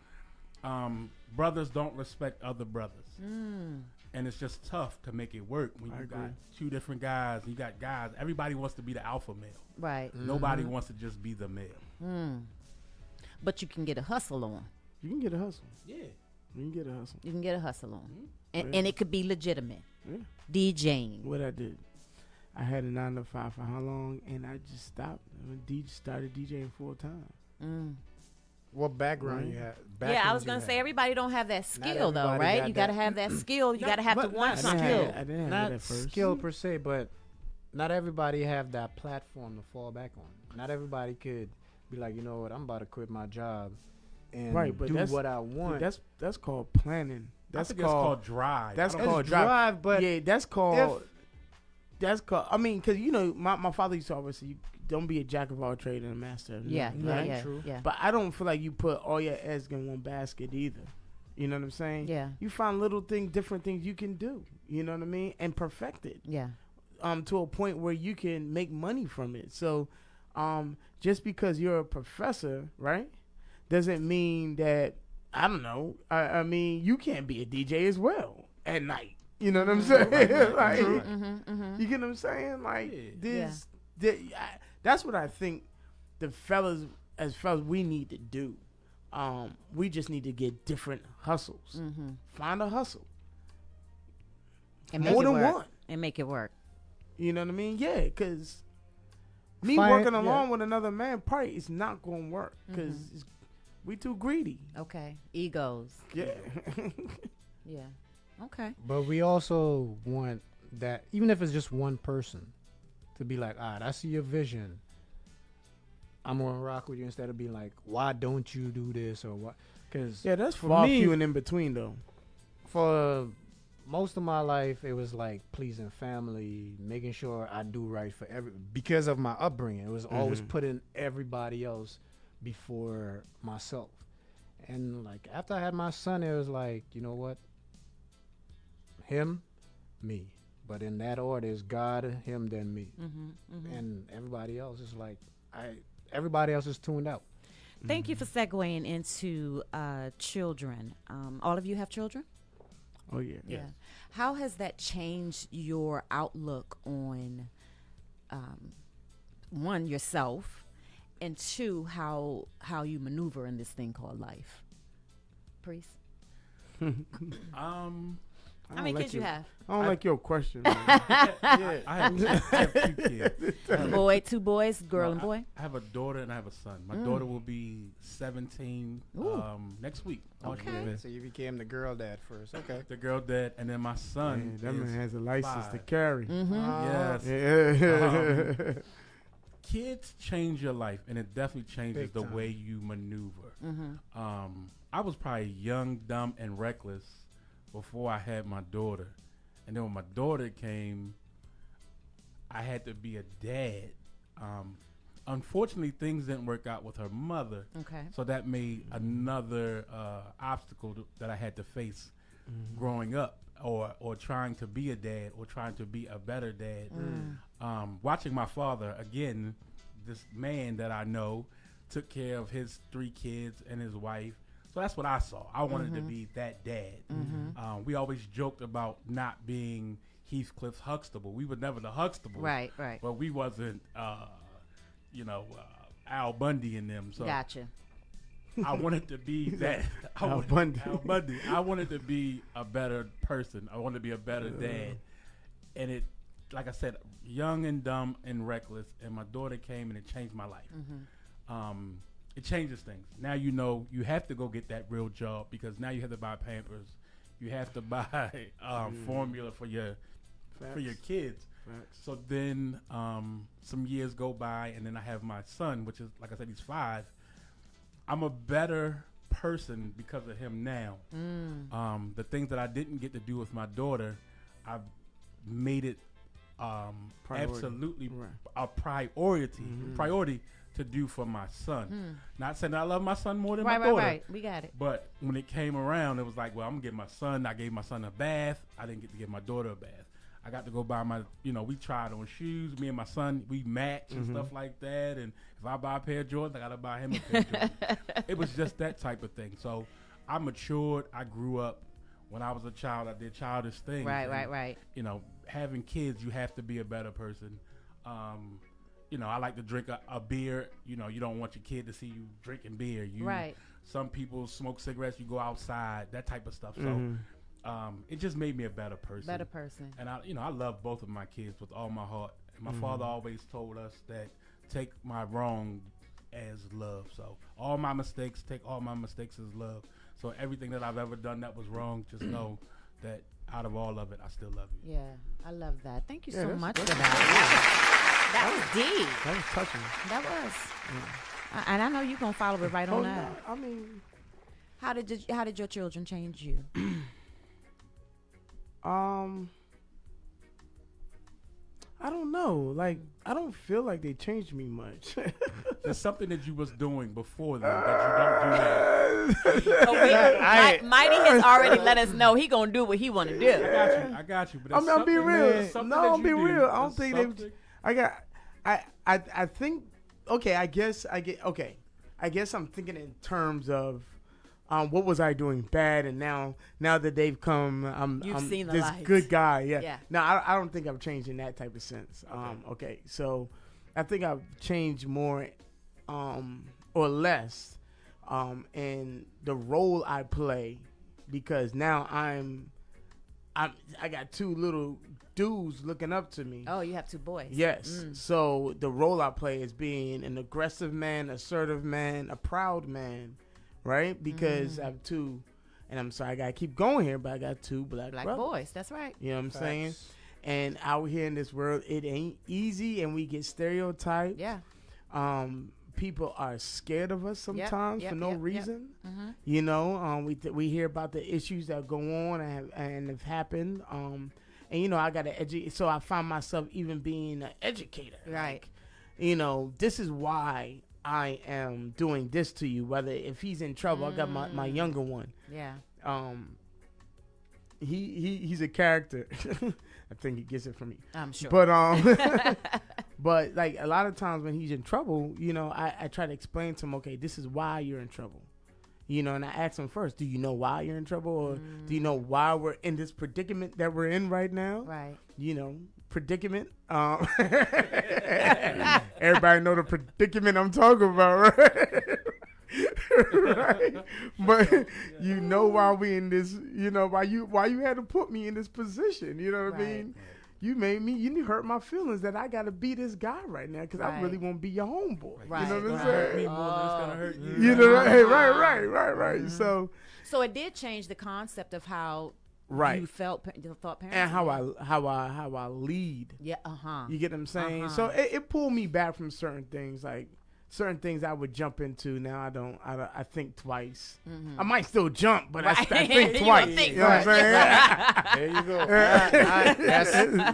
Brothers don't respect other brothers. And it's just tough to make it work when you got two different guys. You got guys. Everybody wants to be the alpha male. Right. Nobody wants to just be the male. But you can get a hustle on. You can get a hustle. Yeah. You can get a hustle. You can get a hustle on. And it could be legitimate. Yeah. DJing. What I did, I had a 9 to 5 for how long, and I just stopped. Started DJing full time. What background you have? Yeah, I was going to say, everybody don't have that skill, though, everybody right? got You got to that. have that skill. You got to have to but want not something. skill. I didn't have Not that at first. skill per se, but not everybody have that platform to fall back on. Not everybody could be like, you know what, I'm about to quit my job and Right, but do that's- what I want. That's called planning. I That's think it's called drive. That's I don't- called It's drive. but yeah, that's called. I mean, because my father used to always say, you don't be a jack of all trades and a master of Yeah, none, yeah, right? yeah, True. yeah. But I don't feel like you put all your eggs in one basket either. You know what I'm saying? Yeah, You find little things, different things you can do. You know what I mean? And perfect it. yeah. To a point where you can make money from it. So, just because you're a professor, right, doesn't mean that I don't know. I mean, you can't be a DJ as well at night. You know what I'm saying? Like, True. you get what I'm saying? Like Yeah. that's what I think the fellas we need to do. We just need to get different hustles. Find a hustle. And More make it than work. one. And make it work. You know what I mean? Yeah, because me Find- working yeah. along with another man probably is not going to work because we too greedy. Okay. Egos. Yeah. Yeah. Okay. But we also want that, even if it's just one person, to be like, all right, I see your vision. I'm gonna rock with you instead of being like, why don't you do this or what? Because Yeah, that's For far me- few and in between though. for most of my life, it was like pleasing family, making sure I do right for because of my upbringing. It was always putting everybody else before myself. And like after I had my son, it was like, you know what? Him, me. But in that order, it's God, him, then me. And everybody else is like, everybody else is tuned out. Thank you for segueing into children. All of you have children? Oh yeah. Yeah. How has that changed your outlook on, one, yourself, and two, how you maneuver in this thing called life? Priest? How many kids you have? I don't like your question. Man. I have 2 kids. Two boys, girl No, and boy? I have a daughter and I have a son. My daughter will be 17 next week. March Okay. 25th. So you became the girl dad first. Okay. The girl dad, and then my son. Yeah, that man is has a license to 5. carry. Yes. Yeah. Kids change your life, and it definitely changes Big the time. way you maneuver. I was probably young, dumb, and reckless before I had my daughter. And then when my daughter came, I had to be a dad. Unfortunately, things didn't work out with her mother. Okay. So that made another obstacle that I had to face growing up, or trying to be a dad, or trying to be a better dad. Watching my father, again, this man that I know, took care of his 3 kids and his wife. So that's what I saw. I wanted to be that dad. We always joked about not being Heathcliff's Huxtable. We were never the Huxtable. Right. But we wasn't, Al Bundy in them. So Gotcha. I wanted to be that. Al Bundy. Al Bundy. I wanted to be a better person. I wanted to be a better dad. And it, like I said, young and dumb and reckless. And my daughter came and it changed my life. It changes things. Now you know you have to go get that real job because now you have to buy Pampers. You have to buy formula for your kids. Facts. So then some years go by, and then I have my son, which is, like I said, he's 5. I'm a better person because of him now. The things that I didn't get to do with my daughter, I've made it absolutely a priority to do for my son. Not saying I love my son more than my daughter. Right. We got it. But when it came around, it was like, well, I'm going to give my son. I gave my son a bath. I didn't get to give my daughter a bath. I got to go buy my, we tried on shoes. Me and my son, we match and stuff like that. And if I buy a pair of Jordans, I got to buy him a pair of Jordans. It was just that type of thing. So I matured. I grew up. When I was a child, I did childish things. Right. Having kids, you have to be a better person. I like to drink a beer. You don't want your kid to see you drinking beer. Some people smoke cigarettes. You go outside, that type of stuff. So it just made me a better person. And I love both of my kids with all my heart. And my father always told us that take my wrong as love. So all my mistakes, take all my mistakes as love. So everything that I've ever done that was wrong, just know that out of all of it, I still love you. Yeah, I love that. Thank you so that's- much for that's- that. That was deep. That was touching. That was. And I know you're going to follow it right on out. I mean, How did your children change you? I don't know. Like, I don't feel like they changed me much. There's something that you was doing before them that you don't do now. Mighty has already let us know he gonna do what he want to do. I got you. But I'm being real. No, I'm being real. I don't There's think they. I think. Okay, I guess I'm thinking in terms of. What was I doing bad, and now that they've come, I'm seen the this lights. good guy. Yeah. Yeah. No, I don't think I've changed in that type of sense. Okay. So I think I've changed more, or less, in the role I play, because now I got two little dudes looking up to me. Oh, you have two boys. Yes. So the role I play is being an aggressive man, assertive man, a proud man. Right? Because I have two, and I'm sorry, I gotta keep going here, but I got two black boys. That's right. You know what I'm saying? And out here in this world, it ain't easy, and we get stereotyped. Yeah. People are scared of us sometimes for no reason. Mm-hmm. You know, we hear about the issues that go on and have happened. And you know, I gotta educate. So I find myself even being an educator. Right. Like, you know, this is why I am doing this to you. Whether if he's in trouble, I got my younger one. Yeah. He's a character. I think he gets it from me. I'm sure. But but like a lot of times when he's in trouble, you know, I try to explain to him, okay, this is why you're in trouble. You know, and I ask him first, do you know why you're in trouble, or do you know why we're in this predicament that we're in right now? Right. You know, predicament. Everybody know the predicament I'm talking about, right? Right? But you know why we in this, you know, why you had to put me in this position, you know what I mean? You hurt my feelings that I got to be this guy right now because I really want to be your homeboy. Right. You know what I'm It's gonna saying? hurt me more than it's gonna hurt you. You know, hey, right. So it did change the concept of how you thought parents and how I lead. Yeah, You get what I'm saying? So it pulled me back from certain things, like certain things I would jump into. Now I don't. I think twice. I might still jump, but I think twice. You know what I'm saying? There you go.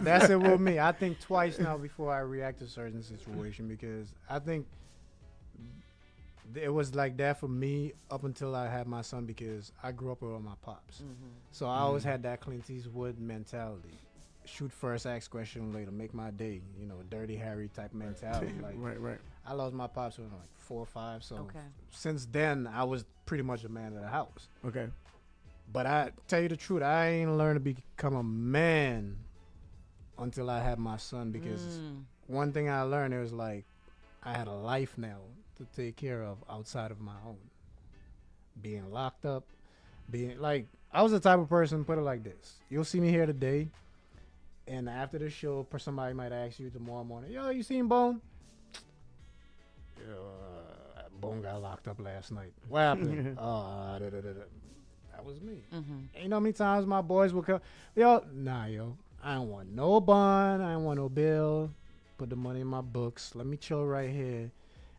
That's it with me. I think twice now before I react to certain situation, because I think it was like that for me up until I had my son, because I grew up with all my pops. So I always had that Clint Eastwood mentality. Shoot first, ask question later, make my day. You know, Dirty Harry type mentality. Like, right. I lost my pops when I was like 4 or 5. So since then, I was pretty much a man of the house. Okay. But I tell you the truth, I ain't learned to become a man until I had my son, because one thing I learned, it was like I had a life now to take care of outside of my own. Being locked up, being like, I was the type of person, put it like this. You'll see me here today, and after the show, somebody might ask you tomorrow morning, yo, you seen Bone? Bone got locked up last night. What happened? That was me. You know how many times my boys would come, yo, I don't want no bond, I don't want no bill. Put the money in my books. Let me chill right here,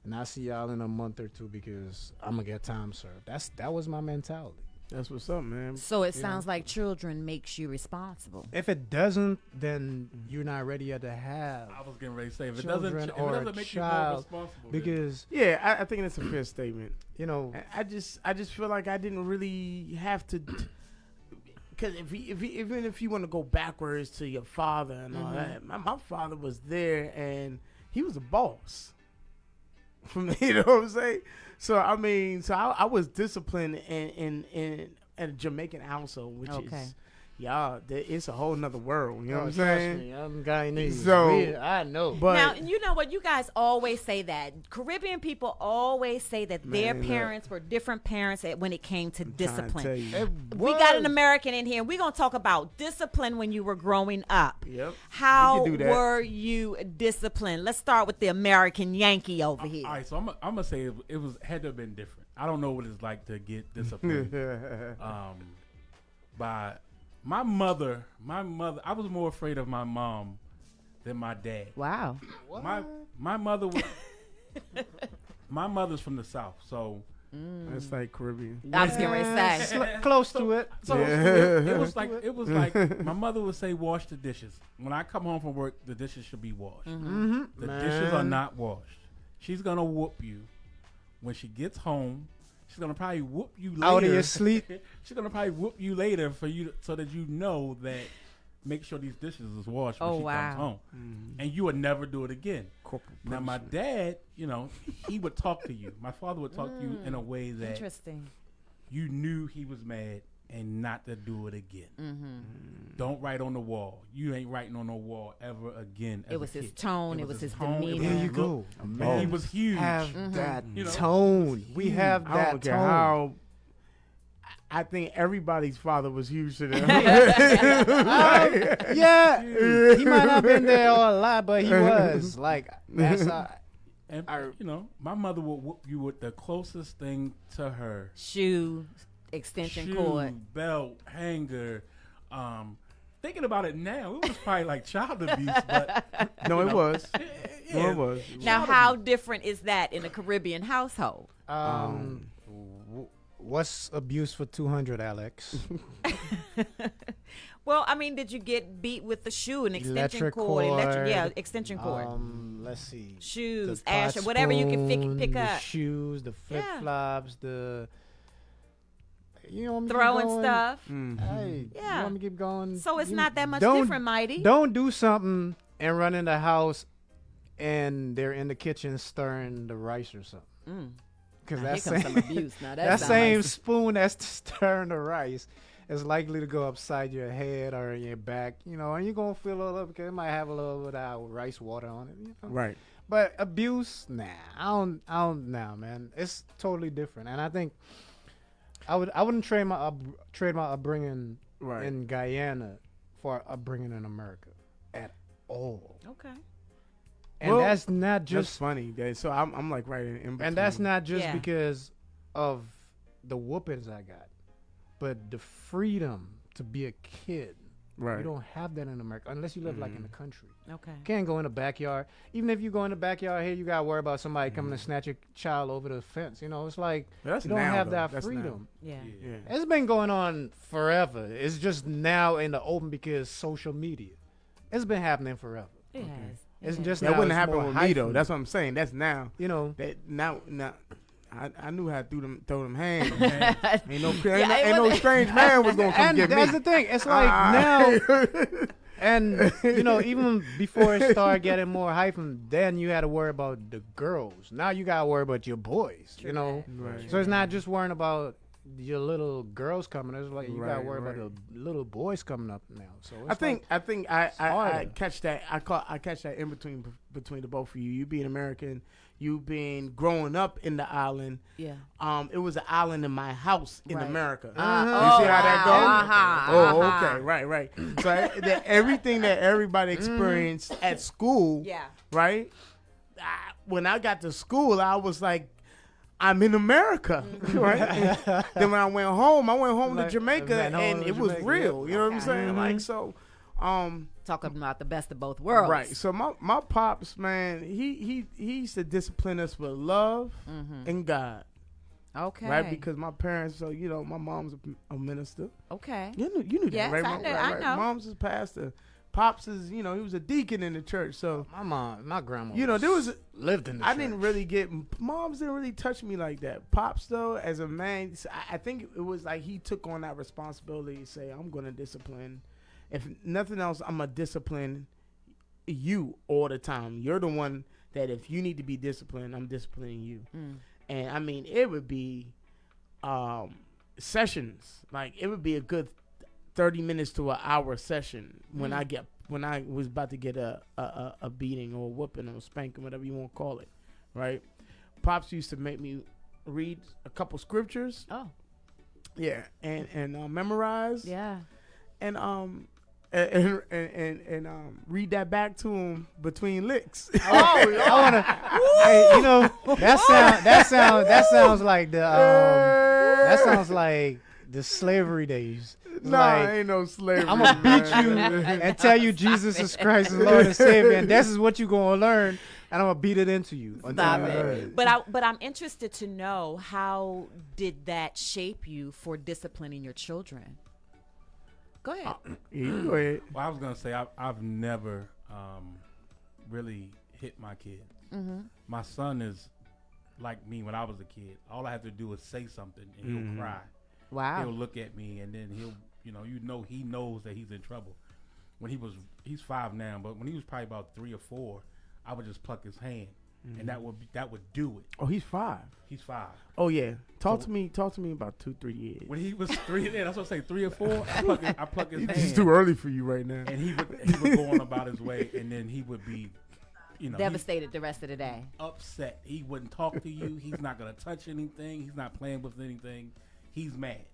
and I'll see y'all in a month or two because I'm gonna get time served. That was my mentality. That's what's up, man. So it sounds like children makes you responsible. If it doesn't, then you're not ready yet to have. I was getting ready to say, if it children doesn't or make you more child, responsible, because yeah, I think that's a fair statement. you know, I just feel like I didn't really have to, because even if you want to go backwards to your father and all that, my father was there and he was a boss. You know what I'm saying? So I mean, I was disciplined in a Jamaican household, which is it's a whole nother world. You know what I'm saying? Me, I'm Guyanese. So I know. But Now, you know what? You guys always say that. Caribbean people always say that their Man, parents were different parents when it came to trying to tell discipline. you. We got an American in here, and we're going to talk about discipline when you were growing up. Yep. How We can do that. were you disciplined? Let's start with the American Yankee over here. All right, so I'm gonna say it had to have been different. I don't know what it's like to get disciplined by my mother. I was more afraid of my mom than my dad. Wow. My mother was my mother's from the South, so That's like Caribbean. I was getting ready to say. Close to it. So it was like my mother would say, wash the dishes. When I come home from work, the dishes should be washed. Mm-hmm. The dishes are not washed. She's gonna whoop you when she gets home. She's gonna probably whoop you later. Out of your sleep. She's gonna probably whoop you later for you so that you know that. Make sure these dishes is washed when she comes home, and you would never do it again. Now my dad, he would talk to you. My father would talk to you in a way that Interesting. you knew he was mad and not to do it again. Don't write on the wall. You ain't writing on the wall ever again. It was his tone. It was his demeanor. There you go. Man, he was huge. Have that tone. We have I that don't care tone. how. I think everybody's father was huge to them. Yeah, he might not have been there a lot, but he was. Like, that's And my mother would whoop you with the closest thing to her. Shoe, extension cord. Belt, hanger. Thinking about it now, it was probably like child abuse, but No, it was. yeah. No, it was. Now, how different is that in a Caribbean household? What's abuse for 200, Alex? Well, I mean, did you get beat with the shoe, an extension Electric cord? cord. Extension cord. Let's see. Shoes, The ash, pot whatever you can spoon, pick the up. shoes, the flip flops, the. You want me to keep Throwing going? stuff. Hey, Yeah. you want me to keep going? So it's You not that much don't- different, Mighty. Don't do something and run in the house, and they're in the kitchen stirring the rice or something. Because Now, that here comes some same abuse. Now, that sound same like- spoon that's stirring the rice is likely to go upside your head or in your back. And you're gonna feel a little because it might have a little bit of rice water on it. Right. But abuse, nah, I don't, nah, man. It's totally different, and I think I wouldn't trade my upbringing Right. in Guyana for upbringing in America at all. Okay. And Well, that's not Just just, funny, guys. So I'm like right in between. and that's not just Yeah. because of the whoopings I got, but the freedom to be a kid. right. You don't have that in America unless you live like in the country. Okay. You can't go in the backyard. Even if you go in the backyard here, you gotta worry about somebody coming to snatch your child over the fence. It's like That's you don't now, have though. that That's freedom. Yeah. Yeah. It's been going on forever. It's just now in the open because social media. It's been happening forever. It has. It's It just That now wouldn't it's happen more with me though. hyphen. That's what I'm saying. That's now. That now. I knew how to throw them hands. Ain't no strange man was gonna come And get me. that's the thing. It's like now, and even before it started getting more hyphen, then you had to worry about the girls. Now you gotta worry about your boys. True Right. So it's not just worrying about your little girls coming. It's like you gotta Right, worry right. about the little boys coming up now. So it's I think I harder. catch that. I catch that in between the both of you. You being American, you being growing up in the island. Yeah. It was an island in my house in Right. America. Uh-huh. You see how that goes? Uh-huh. Okay, right. So everything that everybody experienced at school, Yeah. right? When I got to school, I was like, I'm in America, right? Then when I went home Like, to Jamaica, went home and to it was Jamaica, real. You know what I'm Okay. saying? Like so, Talking about the best of both worlds. right. So my pops, man, he used to discipline us with love and God, Okay. right? Because my parents, so my mom's a minister. Okay. You knew Yes, that, right? I Mom? know, Right, I right. know. Mom's is pastor. Pops is, he was a deacon in the church. So, my grandma. there was, lived in the I church. didn't really get, moms didn't really touch me like that. Pops, though, as a man, I think it was like he took on that responsibility to say, I'm going to discipline. If nothing else, I'm going to discipline you all the time. You're the one that if you need to be disciplined, I'm disciplining you. And, I mean, it would be sessions. Like, it would be a good 30 minutes to an hour session when I was about to get a beating or a whooping or a spanking, whatever you want to call it, right? Pops used to make me read a couple scriptures, Oh. yeah, and memorize, Yeah. and read that back to him between licks. I wanna. Hey, that sounds like the that sounds like the slavery days. It's Nah, like, ain't no slavery. I'm gonna beat you man. and tell you Jesus is Christ is Lord and Savior, and this is what you gonna learn. and I'm gonna beat it into you. Stop it. But I'm interested to know, how did that shape you for disciplining your children? Go ahead. Go ahead. Well, I was gonna say I've never really hit my kids. Mm-hmm. My son is like me when I was a kid. All I have to do is say something and he'll cry. Wow. He'll look at me and then he'll, he knows that he's in trouble. When he's 5 now, but when he was probably about 3 or 4, I would just pluck his hand, and that would do it. Oh, he's 5. He's 5. Oh yeah. Talk to me about 2-3 years. When he was 3, that's what I say, 3 or 4. I pluck his hand. It's too early for you right now. And he would go on about his way, and then he would be, devastated the rest of the day. Upset. He wouldn't talk to you. He's not gonna touch anything. He's not playing with anything. He's mad.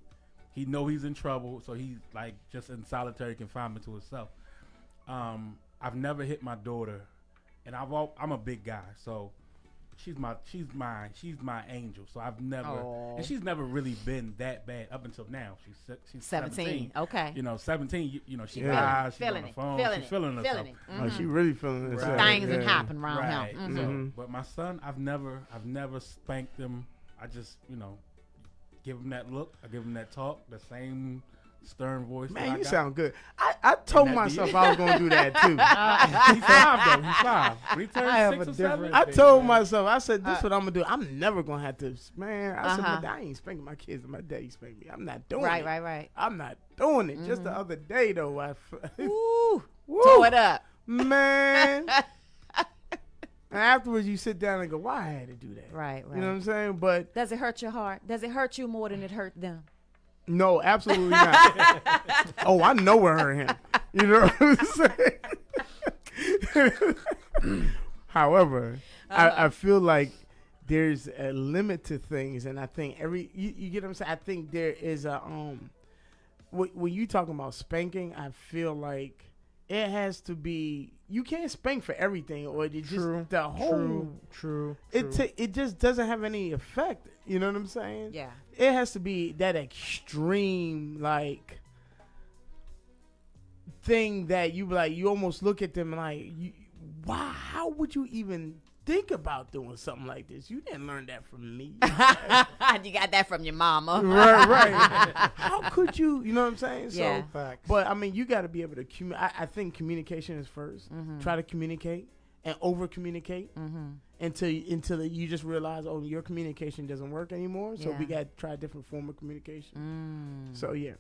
He know he's in trouble, so he's like just in solitary confinement to himself. I've never hit my daughter, and I'm a big guy, so she's my angel. So I've never, and she's never really been that bad up until now. She's 17. Okay. 17. She cries. She's on the phone. She's feeling herself. Mm-hmm. Oh, she really feeling herself. Things that happen around Right. him. So, but my son, I've never spanked him. I just give him that look. I give him that talk. The same stern voice. Man, you sound good. I told myself I was going to do that too. He's 5 though. He's 5. When he turns 6 or 7. I told myself, I said, this is what I'm going to do. I'm never going to have to, man. I said, my dad ain't spanking my kids. My daddy spanked me. I'm not doing it. Right. I'm not doing it. Just the other day though. Woo. Tore it up. Man. And afterwards, you sit down and go, why I had to do that? Right. You know what I'm saying? But does it hurt your heart? Does it hurt you more than it hurt them? No, absolutely not. Oh, I know it hurt him. You know what I'm saying? However, I feel like there's a limit to things, and I think you get what I'm saying? I think there is a when you talking about spanking, I feel like it has to be, you can't spank for everything, or it just the whole true. It just doesn't have any effect. You know what I'm saying? Yeah. It has to be that extreme like thing that you like. You almost look at them like, wow, how would you even think about doing something like this? You didn't learn that from me. You got that from your mama. Right. How could you? You know what I'm saying? Yeah. So, but I mean, you got to be able to I think communication is first. Mm-hmm. Try to communicate and over communicate until you just realize, oh, your communication doesn't work anymore. So we got to try a different form of communication. So yeah.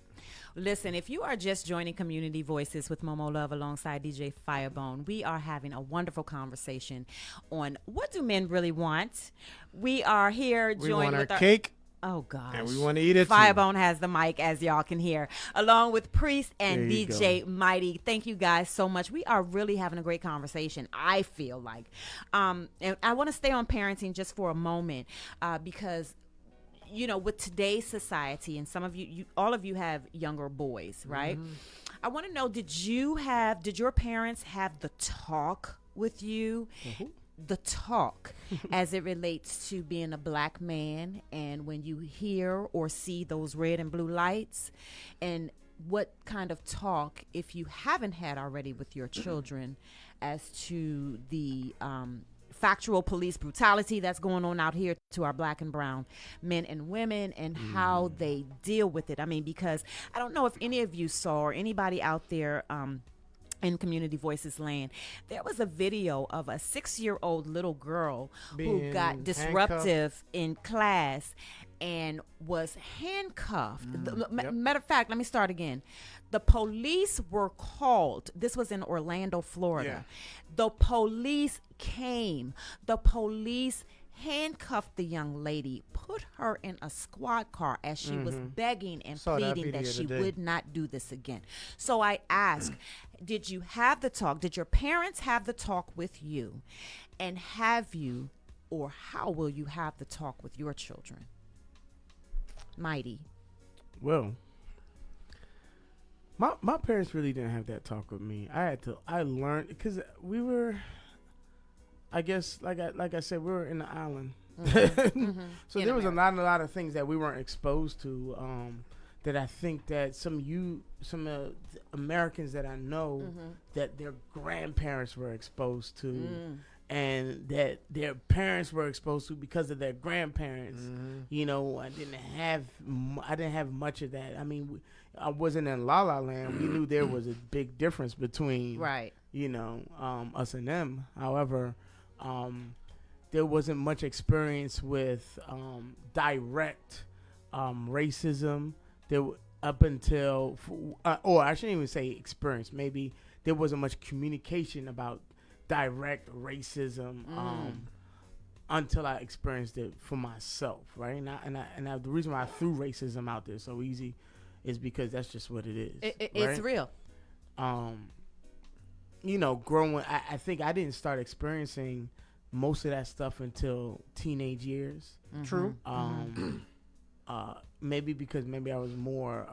Listen, if you are just joining Community Voices with MoMo Love alongside DJ Firebone, we are having a wonderful conversation on what do men really want. We are here We joined want with our our cake, oh gosh, and we want to eat it too. Firebone has the mic, as y'all can hear, along with Priest and There you DJ Mighty. Thank you guys so much. We are really having a great conversation, I feel like. And I want to stay on parenting just for a moment because, with today's society, and some of all of you have younger boys, right? I want to know, did your parents have the talk with you? The talk as it relates to being a black man, and when you hear or see those red and blue lights, and what kind of talk, if you haven't had already with your children, as to the factual police brutality that's going on out here to our black and brown men and women, and how they deal with it. I mean, because I don't know if any of you saw, or anybody out there in Community Voices land, there was a video of a 6-year-old little girl who got disruptive in class and was handcuffed. Matter of fact, let me start again. The police were called. This was in Orlando, Florida. The police came. The police handcuffed the young lady, put her in a squad car as she was begging and pleading that she would not do this again. So I ask, did you have the talk? Did your parents have the talk with you? And have you, or how will you have the talk with your children? Mighty. Well, my parents really didn't have that talk with me. I learned, because we were, I guess, like I said, we were in the island. So there was a lot of things that we weren't exposed to, that I think that some Americans that I know that their grandparents were exposed to. and that their parents were exposed to because of their grandparents. You know, I didn't have much of that. I mean, I wasn't in La La Land. We knew there was a big difference between, you know, us and them. However, there wasn't much experience with direct racism. There up until, or I shouldn't even say experience. Maybe there wasn't much communication about direct racism until I experienced it for myself, right? And the reason why I threw racism out there so easy is because that's just what it is. It's real. You know, growing, I think I didn't start experiencing most of that stuff until teenage years. True. Maybe because maybe I was more.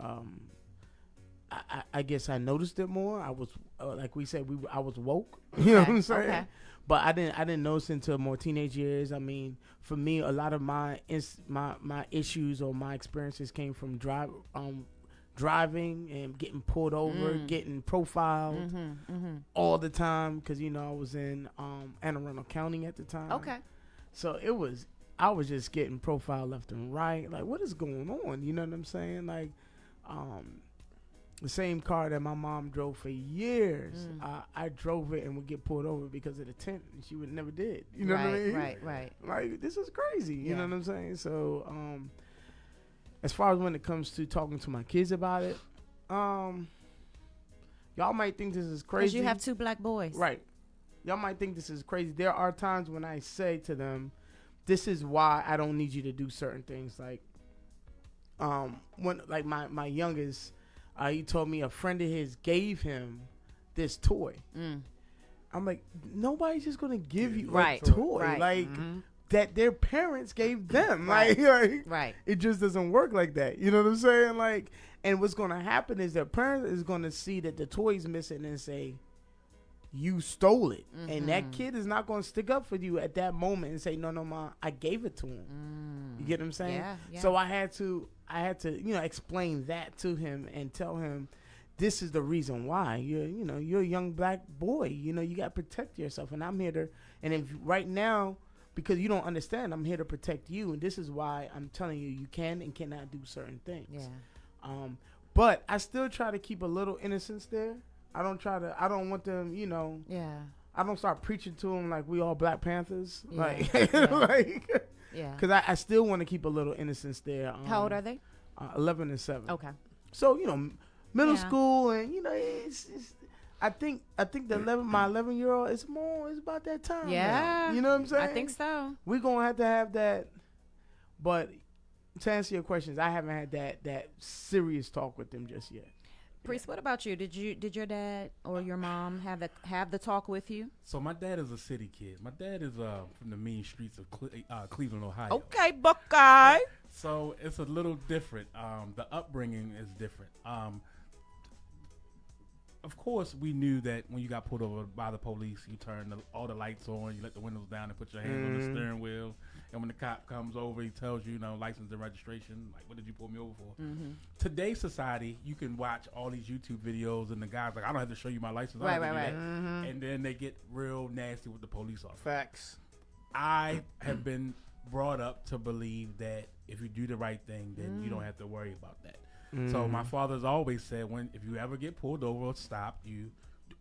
I guess I noticed it more. I was like we said, I was woke. You know what I'm saying? Okay. But I didn't notice until more teenage years. I mean, for me, a lot of my issues or my experiences came from driving and getting pulled over, getting profiled all the time because, you know, I was in Anne Arundel County at the time. Okay. So I was just getting profiled left and right. Like, what is going on? You know what I'm saying? Like, the same car that my mom drove for years, I drove it and would get pulled over because of the tint, and she would never did. You know what I mean? Right. Like, this is crazy. You know what I'm saying? So, as far as when it comes to talking to my kids about it, y'all might think this is crazy. Because you have 2 black boys. Right. Y'all might think this is crazy. There are times when I say to them, this is why I don't need you to do certain things. Like, when like my youngest, he told me a friend of his gave him this toy. I'm like, nobody's just gonna give you a toy like that their parents gave them. Like, it just doesn't work like that. You know what I'm saying? Like, and what's gonna happen is their parents is gonna see that the toy's missing and say, you stole it. And that kid is not going to stick up for you at that moment and say, no, Mom, I gave it to him. You get what I'm saying? Yeah. So I had to, you know, explain that to him and tell him, this is the reason why you're a young black boy. You know, you got to protect yourself. And I'm here to, and if right now, because you don't understand, I'm here to protect you. And this is why I'm telling you, you can and cannot do certain things. Yeah. But I still try to keep a little innocence there. I don't want them, you know. Yeah. I don't start preaching to them like we all Black Panthers. Yeah. Like, like, yeah. Because I still want to keep a little innocence there. How old are they? 11 and 7. Okay. So, you know, middle school, and, you know, it's I think my 11-year-old, it's about that time. Yeah. Now. You know what I'm saying? I think so. We're going to have that. But to answer your questions, I haven't had that serious talk with them just yet. Priest, what about you? Did your dad or your mom have the talk with you? So my dad is a city kid. My dad is from the mean streets of Cleveland, Ohio. Okay, Buckeye. So it's a little different. The upbringing is different. Of course, we knew that when you got pulled over by the police, you turn all the lights on, you let the windows down, and put your hands on the steering wheel. And when the cop comes over, he tells you, license and registration. Like, what did you pull me over for? Today's society, you can watch all these YouTube videos, and the guy's like, I don't have to show you my license. Right. And then they get real nasty with the police officer. Facts. I have been brought up to believe that if you do the right thing, then you don't have to worry about that. So my father's always said, if you ever get pulled over or stopped, you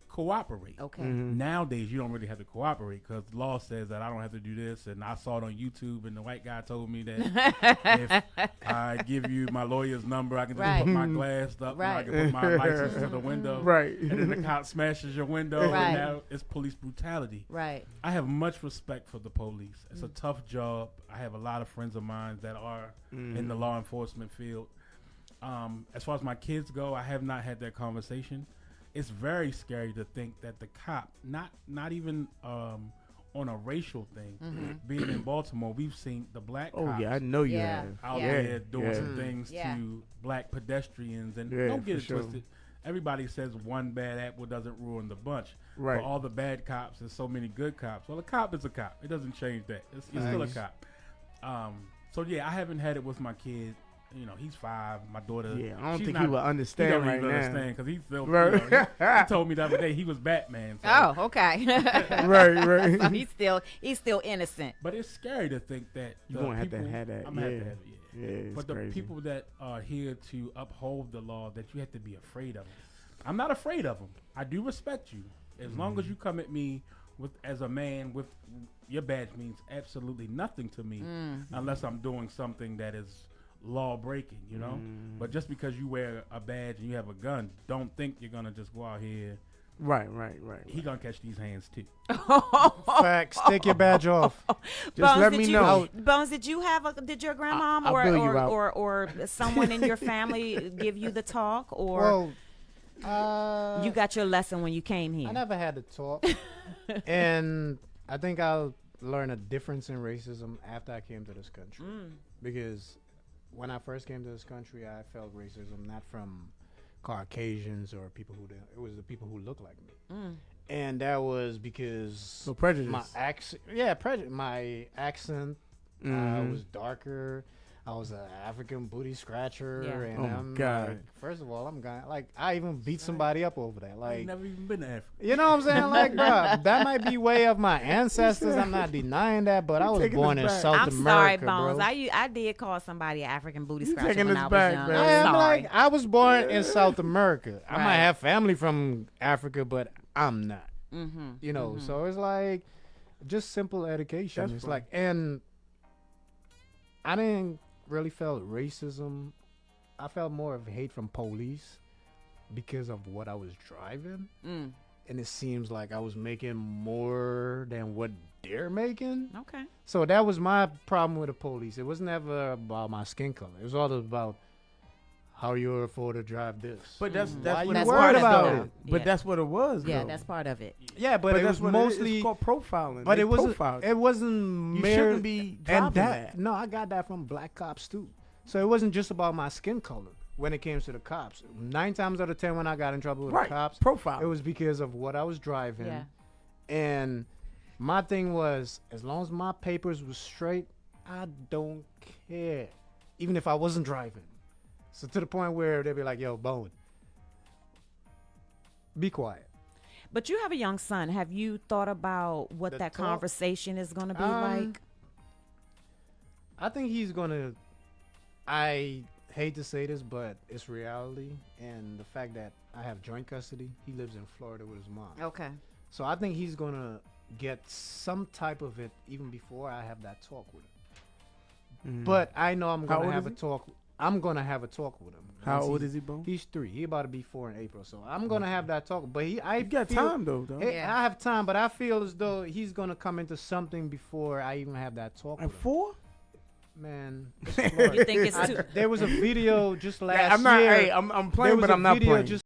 cooperate. Okay. Nowadays, you don't really have to cooperate because the law says that I don't have to do this. And I saw it on YouTube, and the white guy told me that if I give you my lawyer's number, I can just put my glass up, and I can put my license to the window. Right. And then the cop smashes your window, Right. and now it's police brutality. Right. I have much respect for the police. It's a tough job. I have a lot of friends of mine that are in the law enforcement field. As far as my kids go, I have not had that conversation. It's very scary to think that the cop, not even on a racial thing, being in Baltimore, we've seen the black cops I know you have. out there doing some things to black pedestrians. And don't get it twisted. Everybody says one bad apple doesn't ruin the bunch. Right. For all the bad cops, there's so many good cops. Well, a cop is a cop. It doesn't change that. It's still a cop. So, yeah, I haven't had it with my kid he's 5. My daughter. Yeah, I don't she's think not, he would he understand don't right even now. understand because he's still. Right. He told me the other day he was Batman. So. Oh, okay. Right. So he's still innocent. But it's scary to think that You're gonna have to people- have that. I'm gonna Yeah. have to have it. Yeah, it's But the crazy. people that are here to uphold the law, that you have to be afraid of them. I'm not afraid of them. I do respect you. As long as you come at me as a man with your badge means absolutely nothing to me unless I'm doing something that is law breaking, But just because you wear a badge and you have a gun, don't think you're gonna just go out here. Right. He gonna catch these hands too. Facts. Take your badge off. Just let did me you- know. Bones, did your grandmom I'll bill you out. or someone in your family give you the talk, or Well, you got your lesson when you came here? I never had to talk, and I think I'll learn a difference in racism after I came to this country. Because when I first came to this country, I felt racism not from Caucasians or people who didn't. It was the people who looked like me, and that was because So prejudice. my accent. Yeah, prejudice. My accent was darker. I was an African booty scratcher, Yeah. and Oh my I'm God. like, first of all, I'm going I even beat somebody up over that. I Like, ain't never even been to Africa. you know what I'm saying? Like, bro, that might be way of my ancestors. I'm not denying that, but I was taking born us in back. South I'm America, sorry, Bones. bro. I did call somebody an African booty You scratcher taking when us I was back, young. man. I'm I'm sorry. like, I was born in South America. I might Right. have family from Africa, but I'm not. Mm-hmm. You know, so it's like just simple education. That's It's funny. like, and I didn't really felt racism. I felt more of hate from police because of what I was driving, and it seems like I was making more than what they're making. Okay. So that was my problem with the police. It was never about my skin color. It was all about how you afford to drive this. But that's Why what you it That's worried part was. of about it. it? though. But Yeah. that's what it was. Yeah, though. that's part of it. Yeah, but it that's was what mostly. it's called profiling. But They it wasn't. profiled you. It wasn't. You mere- shouldn't be driving and that. No, I got that from black cops too. So it wasn't just about my skin color when it came to the cops. 9 times out of 10, when I got in trouble with Right. the cops, Profile. it was because of what I was driving. Yeah. And my thing was, as long as my papers were straight, I don't care, even if I wasn't driving. So to the point where they'd be like, "Yo, Bone, be quiet." But you have a young son. Have you thought about what The that talk? conversation is going to be Um, like? I think he's gonna. I hate to say this, but it's reality, and the fact that I have joint custody. He lives in Florida with his mom, Okay. so I think he's gonna get some type of it even before I have that talk with him. But I know I'm How gonna old have is a he? talk. I'm gonna have a talk with him. How Once old is he, Bo? He's 3. He about to be 4 in April, so I'm gonna have that talk. But I You got feel, time though. Yeah. I have time, but I feel as though he's gonna come into something before I even have that talk At with him. 4? Man, You think it's too? there was a video just last I'm not. year. Hey, I'm There playing, was but a I'm not video playing. just